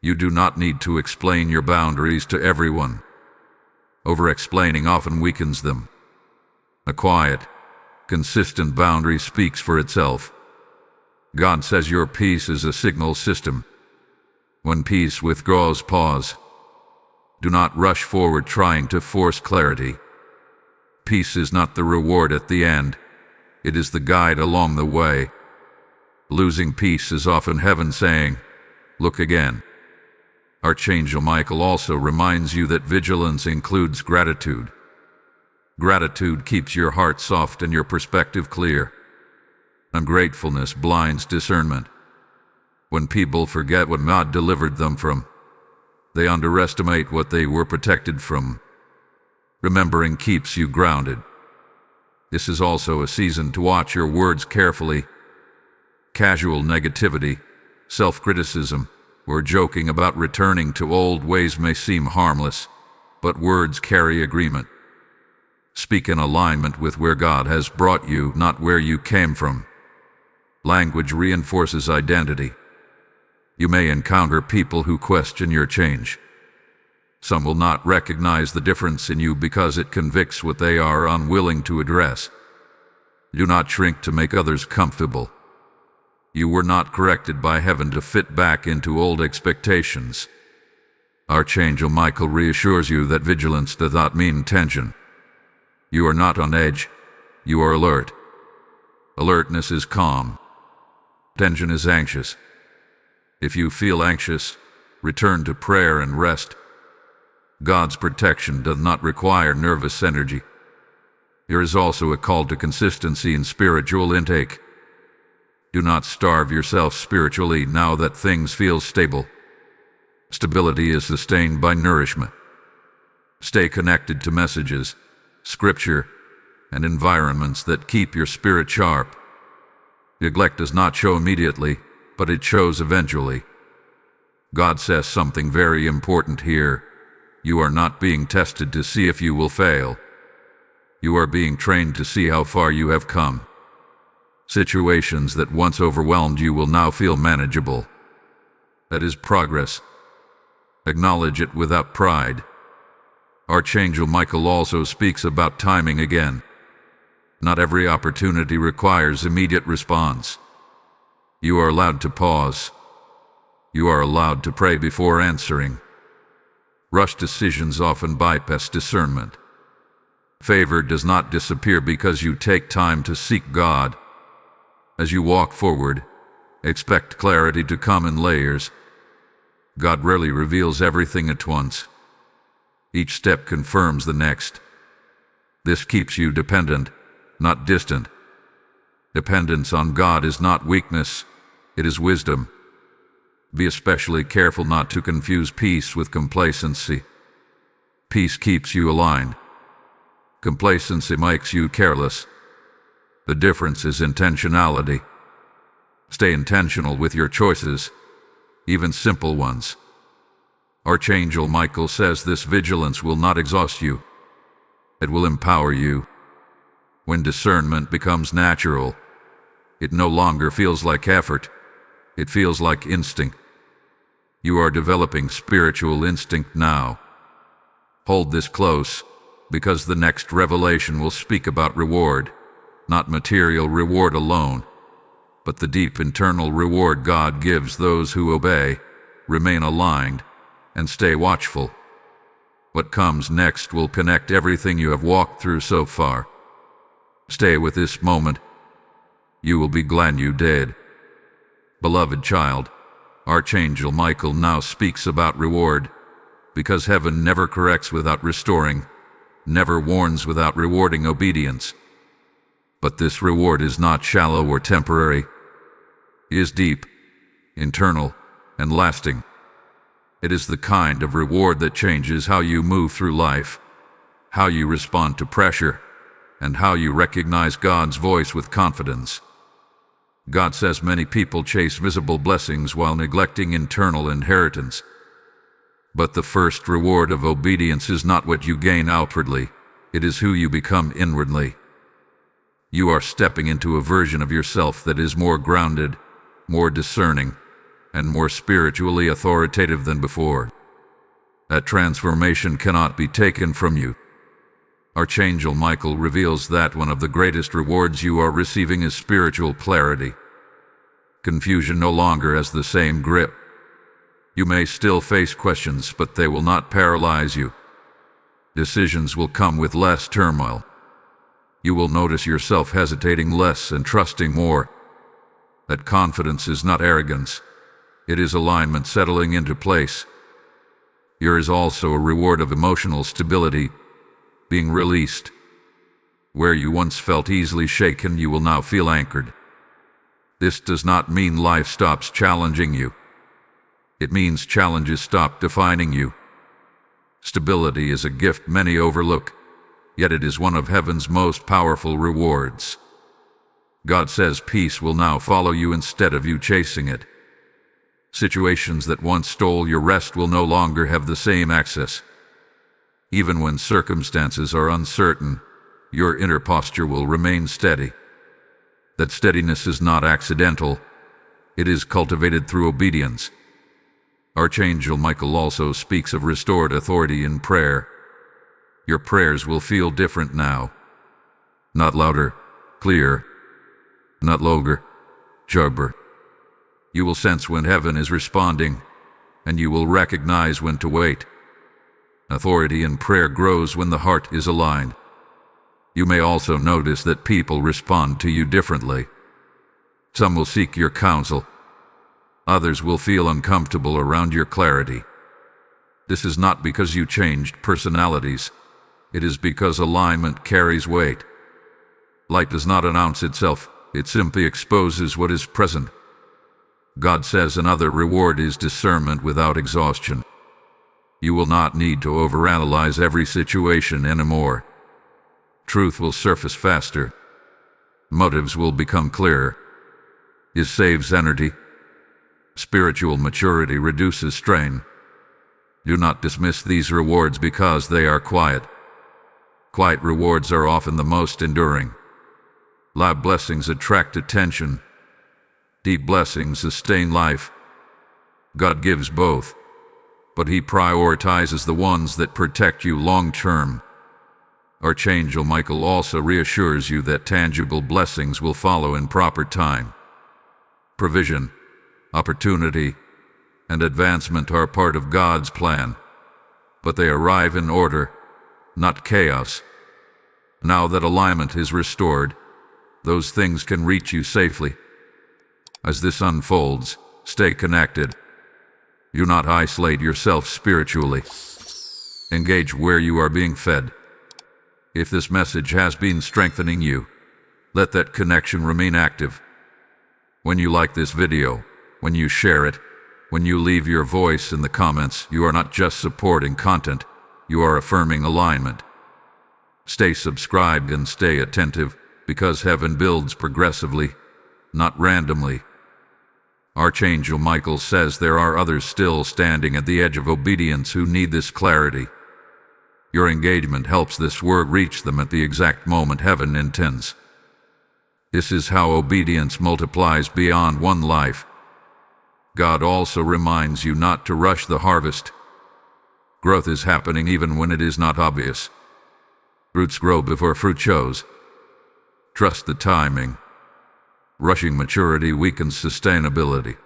You do not need to explain your boundaries to everyone. Over-explaining often weakens them. A quiet, consistent boundary speaks for itself. God says your peace is a signal system. When peace withdraws, pause. Do not rush forward trying to force clarity. Peace is not the reward at the end. It is the guide along the way. Losing peace is often heaven saying, "Look again." Archangel Michael also reminds you that vigilance includes gratitude. Gratitude keeps your heart soft and your perspective clear. Ungratefulness blinds discernment. When people forget what God delivered them from, they underestimate what they were protected from. Remembering keeps you grounded. This is also a season to watch your words carefully. Casual negativity, self-criticism, or joking about returning to old ways may seem harmless, but words carry agreement. Speak in alignment with where God has brought you, not where you came from. Language reinforces identity. You may encounter people who question your change. Some will not recognize the difference in you because it convicts what they are unwilling to address. Do not shrink to make others comfortable. You were not corrected by heaven to fit back into old expectations. Archangel Michael reassures you that vigilance does not mean tension. You are not on edge. You are alert. Alertness is calm. Tension is anxious. If you feel anxious, return to prayer and rest. God's protection does not require nervous energy. There is also a call to consistency in spiritual intake. Do not starve yourself spiritually now that things feel stable. Stability is sustained by nourishment. Stay connected to messages, scripture, and environments that keep your spirit sharp. Neglect does not show immediately, but it shows eventually. God says something very important here. You are not being tested to see if you will fail. You are being trained to see how far you have come. Situations that once overwhelmed you will now feel manageable. That is progress. Acknowledge it without pride. Archangel Michael also speaks about timing again. Not every opportunity requires immediate response. You are allowed to pause. You are allowed to pray before answering. Rushed decisions often bypass discernment. Favor does not disappear because you take time to seek God. As you walk forward, expect clarity to come in layers. God rarely reveals everything at once. Each step confirms the next. This keeps you dependent, not distant. Dependence on God is not weakness, it is wisdom. Be especially careful not to confuse peace with complacency. Peace keeps you aligned. Complacency makes you careless. The difference is intentionality. Stay intentional with your choices, even simple ones. Archangel Michael says this vigilance will not exhaust you. It will empower you. When discernment becomes natural, it no longer feels like effort. It feels like instinct. You are developing spiritual instinct now. Hold this close, because the next revelation will speak about reward, not material reward alone, but the deep internal reward God gives those who obey, remain aligned, and stay watchful. What comes next will connect everything you have walked through so far. Stay with this moment. You will be glad you did. Beloved child, Archangel Michael now speaks about reward, because heaven never corrects without restoring, never warns without rewarding obedience. But this reward is not shallow or temporary. It is deep, internal, and lasting. It is the kind of reward that changes how you move through life, how you respond to pressure, and how you recognize God's voice with confidence. God says many people chase visible blessings while neglecting internal inheritance. But the first reward of obedience is not what you gain outwardly, it is who you become inwardly. You are stepping into a version of yourself that is more grounded, more discerning, and more spiritually authoritative than before. That transformation cannot be taken from you. Archangel Michael reveals that one of the greatest rewards you are receiving is spiritual clarity. Confusion no longer has the same grip. You may still face questions, but they will not paralyze you. Decisions will come with less turmoil. You will notice yourself hesitating less and trusting more. That confidence is not arrogance. It is alignment settling into place. Here is also a reward of emotional stability, being released. Where you once felt easily shaken, you will now feel anchored. This does not mean life stops challenging you. It means challenges stop defining you. Stability is a gift many overlook, yet it is one of heaven's most powerful rewards. God says peace will now follow you instead of you chasing it. Situations that once stole your rest will no longer have the same access. Even when circumstances are uncertain, your inner posture will remain steady. That steadiness is not accidental. It is cultivated through obedience. Archangel Michael also speaks of restored authority in prayer. Your prayers will feel different now. Not louder, clear. Not longer, sharper. You will sense when heaven is responding, and you will recognize when to wait. Authority in prayer grows when the heart is aligned. You may also notice that people respond to you differently. Some will seek your counsel. Others will feel uncomfortable around your clarity. This is not because you changed personalities. It is because alignment carries weight. Light does not announce itself. It simply exposes what is present. God says another reward is discernment without exhaustion. You will not need to overanalyze every situation anymore. Truth will surface faster. Motives will become clearer. It saves energy. Spiritual maturity reduces strain. Do not dismiss these rewards because they are quiet. Quiet rewards are often the most enduring. Loud blessings attract attention. Deep blessings sustain life. God gives both, but He prioritizes the ones that protect you long-term. Archangel Michael also reassures you that tangible blessings will follow in proper time. Provision, opportunity, and advancement are part of God's plan, but they arrive in order, not chaos. Now that alignment is restored, those things can reach you safely. As this unfolds, stay connected. Do not isolate yourself spiritually. Engage where you are being fed. If this message has been strengthening you, let that connection remain active. When you like this video, when you share it, when you leave your voice in the comments, you are not just supporting content, you are affirming alignment. Stay subscribed and stay attentive, because heaven builds progressively, not randomly. Archangel Michael says there are others still standing at the edge of obedience who need this clarity. Your engagement helps this word reach them at the exact moment heaven intends. This is how obedience multiplies beyond one life. God also reminds you not to rush the harvest. Growth is happening even when it is not obvious. Roots grow before fruit shows. Trust the timing. Rushing maturity weakens sustainability.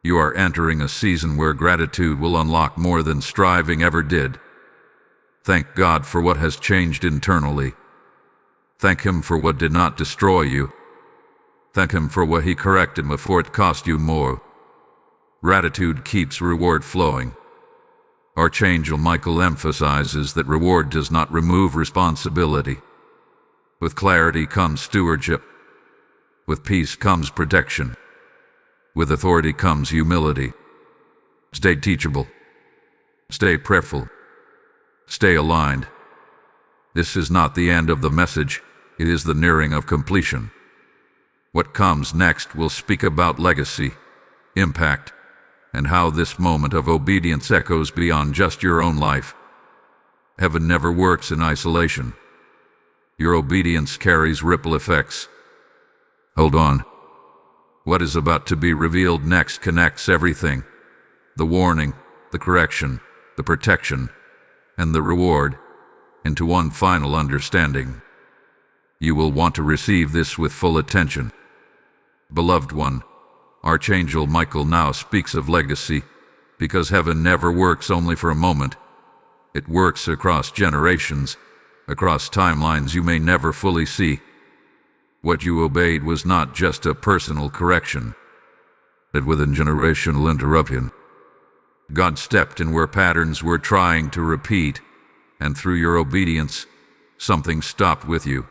You are entering a season where gratitude will unlock more than striving ever did. Thank God for what has changed internally. Thank Him for what did not destroy you. Thank Him for what He corrected before it cost you more. Gratitude keeps reward flowing. Archangel Michael emphasizes that reward does not remove responsibility. With clarity comes stewardship. With peace comes protection. With authority comes humility. Stay teachable. Stay prayerful. Stay aligned. This is not the end of the message, it is the nearing of completion. What comes next will speak about legacy, impact, and how this moment of obedience echoes beyond just your own life. Heaven never works in isolation. Your obedience carries ripple effects. Hold on. What is about to be revealed next connects everything. The warning, the correction, the protection, and the reward into one final understanding. You will want to receive this with full attention. Beloved one, Archangel Michael now speaks of legacy, because heaven never works only for a moment. It works across generations, across timelines you may never fully see. What you obeyed was not just a personal correction, but with a generational interruption. God stepped in where patterns were trying to repeat, and through your obedience, something stopped with you.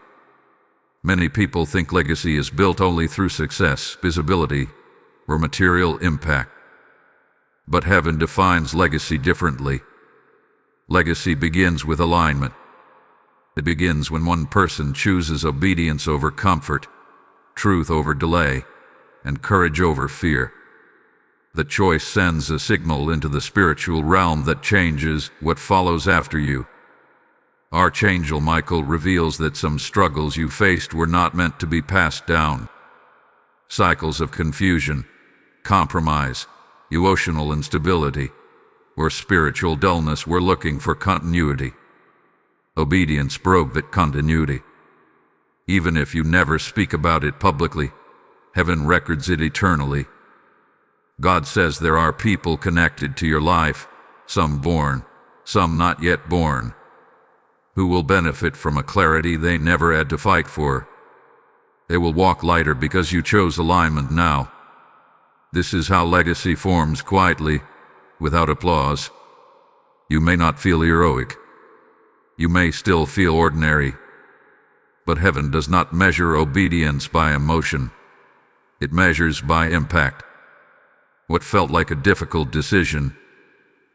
Many people think legacy is built only through success, visibility, or material impact. But heaven defines legacy differently. Legacy begins with alignment. It begins when one person chooses obedience over comfort, truth over delay, and courage over fear. The choice sends a signal into the spiritual realm that changes what follows after you. Archangel Michael reveals that some struggles you faced were not meant to be passed down. Cycles of confusion, compromise, emotional instability, or spiritual dullness were looking for continuity. Obedience broke that continuity. Even if you never speak about it publicly, heaven records it eternally. God says there are people connected to your life, some born, some not yet born, who will benefit from a clarity they never had to fight for. They will walk lighter because you chose alignment now. This is how legacy forms quietly, without applause. You may not feel heroic. You may still feel ordinary. But heaven does not measure obedience by emotion. It measures by impact. What felt like a difficult decision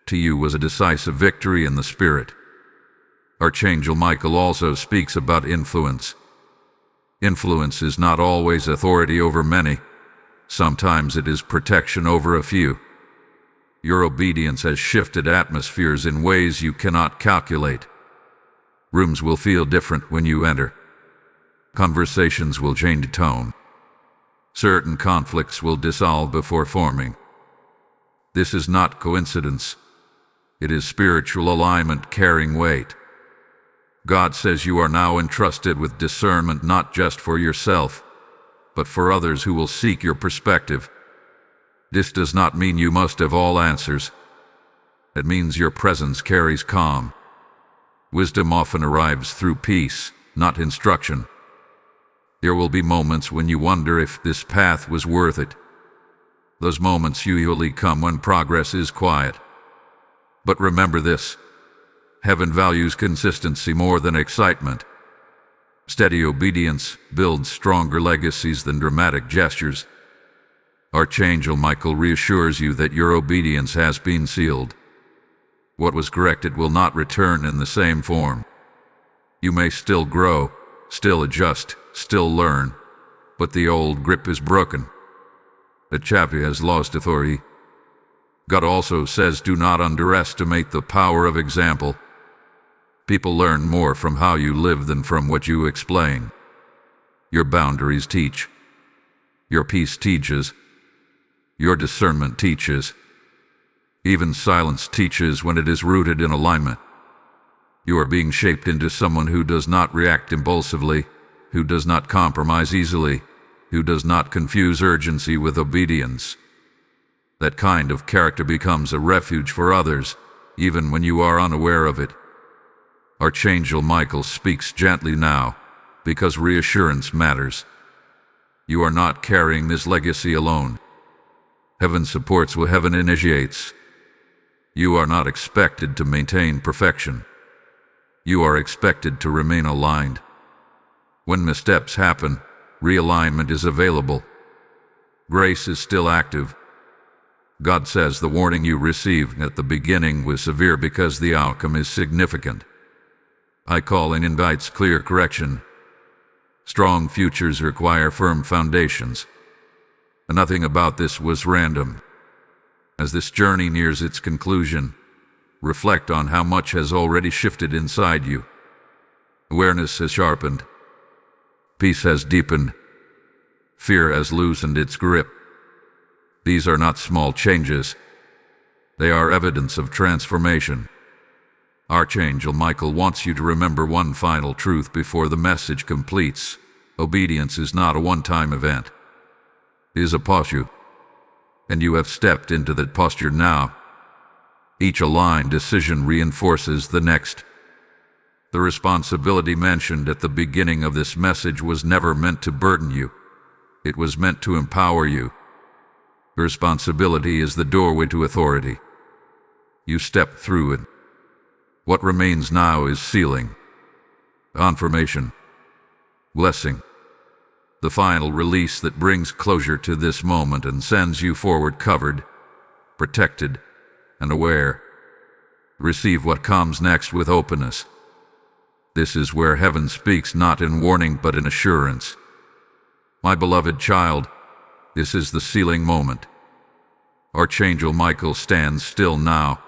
to you was a decisive victory in the spirit. Archangel Michael also speaks about influence. Influence is not always authority over many. Sometimes it is protection over a few. Your obedience has shifted atmospheres in ways you cannot calculate. Rooms will feel different when you enter. Conversations will change tone. Certain conflicts will dissolve before forming. This is not coincidence. It is spiritual alignment carrying weight. God says you are now entrusted with discernment not just for yourself, but for others who will seek your perspective. This does not mean you must have all answers. It means your presence carries calm. Wisdom often arrives through peace, not instruction. There will be moments when you wonder if this path was worth it. Those moments usually come when progress is quiet. But remember this: heaven values consistency more than excitement. Steady obedience builds stronger legacies than dramatic gestures. Archangel Michael reassures you that your obedience has been sealed. What was corrected will not return in the same form. You may still grow, still adjust, still learn, but the old grip is broken. The chappie has lost authority. God also says, do not underestimate the power of example. People learn more from how you live than from what you explain. Your boundaries teach. Your peace teaches. Your discernment teaches. Even silence teaches when it is rooted in alignment. You are being shaped into someone who does not react impulsively, who does not compromise easily, who does not confuse urgency with obedience. That kind of character becomes a refuge for others, even when you are unaware of it. Archangel Michael speaks gently now, because reassurance matters. You are not carrying this legacy alone. Heaven supports what heaven initiates. You are not expected to maintain perfection. You are expected to remain aligned. When missteps happen, realignment is available. Grace is still active. God says the warning you received at the beginning was severe because the outcome is significant. High calling invites clear correction. Strong futures require firm foundations. Nothing about this was random. As this journey nears its conclusion, reflect on how much has already shifted inside you. Awareness has sharpened. Peace has deepened. Fear has loosened its grip. These are not small changes. They are evidence of transformation. Archangel Michael wants you to remember one final truth before the message completes. Obedience is not a one-time event. It is a posture. And you have stepped into that posture now. Each aligned decision reinforces the next. The responsibility mentioned at the beginning of this message was never meant to burden you. It was meant to empower you. Responsibility is the doorway to authority. You step through it. What remains now is sealing, confirmation, blessing. The final release that brings closure to this moment and sends you forward covered, protected, and aware. Receive what comes next with openness. This is where heaven speaks not in warning but in assurance. My beloved child, this is the sealing moment. Archangel Michael stands still now,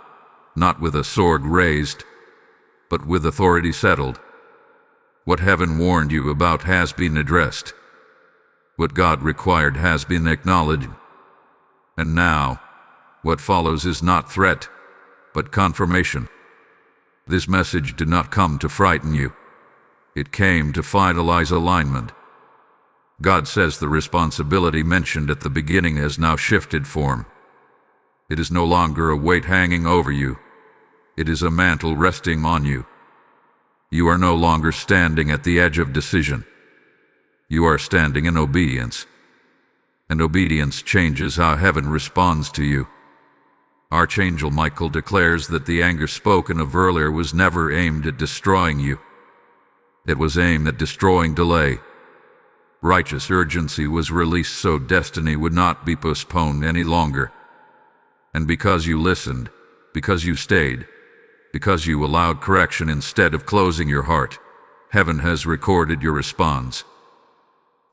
not with a sword raised, but with authority settled. What heaven warned you about has been addressed. What God required has been acknowledged. And now, what follows is not threat, but confirmation. This message did not come to frighten you. It came to finalize alignment. God says the responsibility mentioned at the beginning has now shifted form. It is no longer a weight hanging over you. It is a mantle resting on you. You are no longer standing at the edge of decision. You are standing in obedience. And obedience changes how heaven responds to you. Archangel Michael declares that the anger spoken of earlier was never aimed at destroying you. It was aimed at destroying delay. Righteous urgency was released so destiny would not be postponed any longer. And because you listened, because you stayed, because you allowed correction instead of closing your heart, heaven has recorded your response.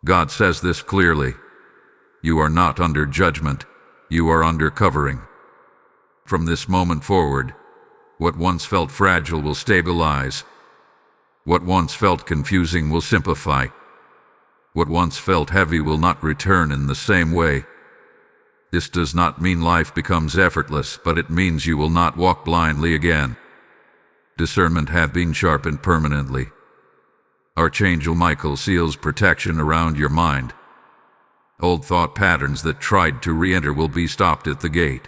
God says this clearly. You are not under judgment, you are under covering. From this moment forward, what once felt fragile will stabilize. What once felt confusing will simplify. What once felt heavy will not return in the same way. This does not mean life becomes effortless, but it means you will not walk blindly again. Discernment has been sharpened permanently. Archangel Michael seals protection around your mind. Old thought patterns that tried to re-enter will be stopped at the gate.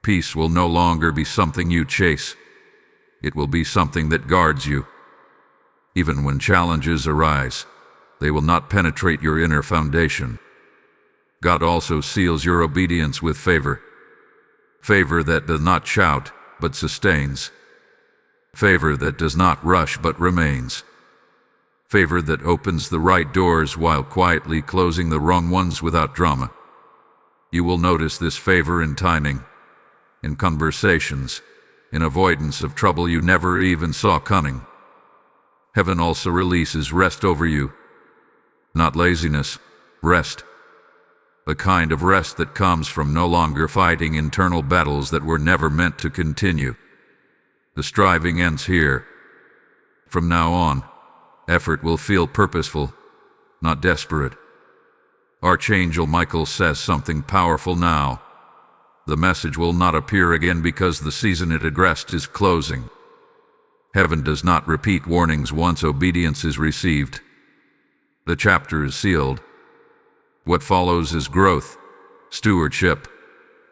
Peace will no longer be something you chase. It will be something that guards you. Even when challenges arise, they will not penetrate your inner foundation. God also seals your obedience with favor. Favor that does not shout, but sustains. Favor that does not rush, but remains. Favor that opens the right doors while quietly closing the wrong ones without drama. You will notice this favor in timing, in conversations, in avoidance of trouble you never even saw coming. Heaven also releases rest over you. Not laziness, rest. The kind of rest that comes from no longer fighting internal battles that were never meant to continue. The striving ends here. From now on, effort will feel purposeful, not desperate. Archangel Michael says something powerful now. The message will not appear again because the season it addressed is closing. Heaven does not repeat warnings once obedience is received. The chapter is sealed. What follows is growth, stewardship,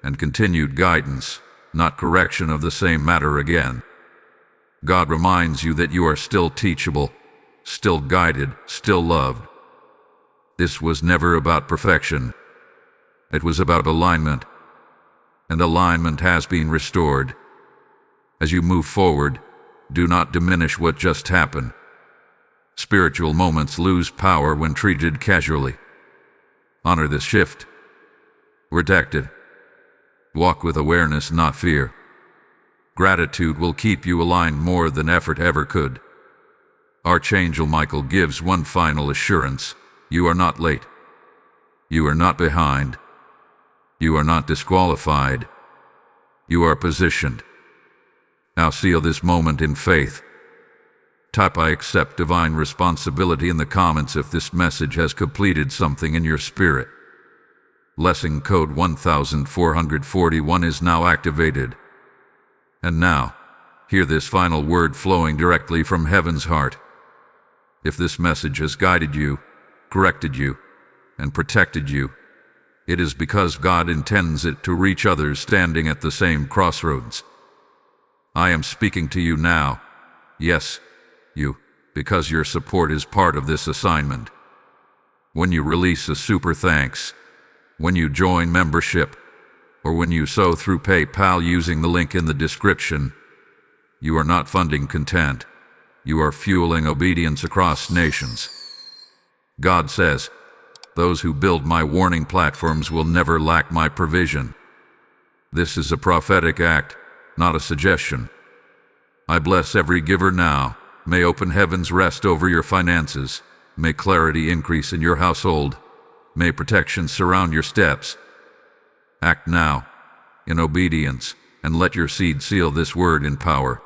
and continued guidance, not correction of the same matter again. God reminds you that you are still teachable, still guided, still loved. This was never about perfection. It was about alignment. And alignment has been restored. As you move forward, do not diminish what just happened. Spiritual moments lose power when treated casually. Honor this shift. Protect it. Walk with awareness, not fear. Gratitude will keep you aligned more than effort ever could. Archangel Michael gives one final assurance. You are not late. You are not behind. You are not disqualified. You are positioned. Now seal this moment in faith. Type "I accept divine responsibility" in the comments if this message has completed something in your spirit. Lesson code 1441 is now activated. And now, hear this final word flowing directly from heaven's heart. If this message has guided you, corrected you, and protected you, it is because God intends it to reach others standing at the same crossroads. I am speaking to you now. Yes, you, because your support is part of this assignment. When you release a super thanks, when you join membership, or when you sow through PayPal using the link in the description, you are not funding content. You are fueling obedience across nations. God says, "Those who build my warning platforms will never lack my provision." This is a prophetic act, not a suggestion. I bless every giver now. May open heavens rest over your finances. May clarity increase in your household. May protection surround your steps. Act now, in obedience, and let your seed seal this word in power.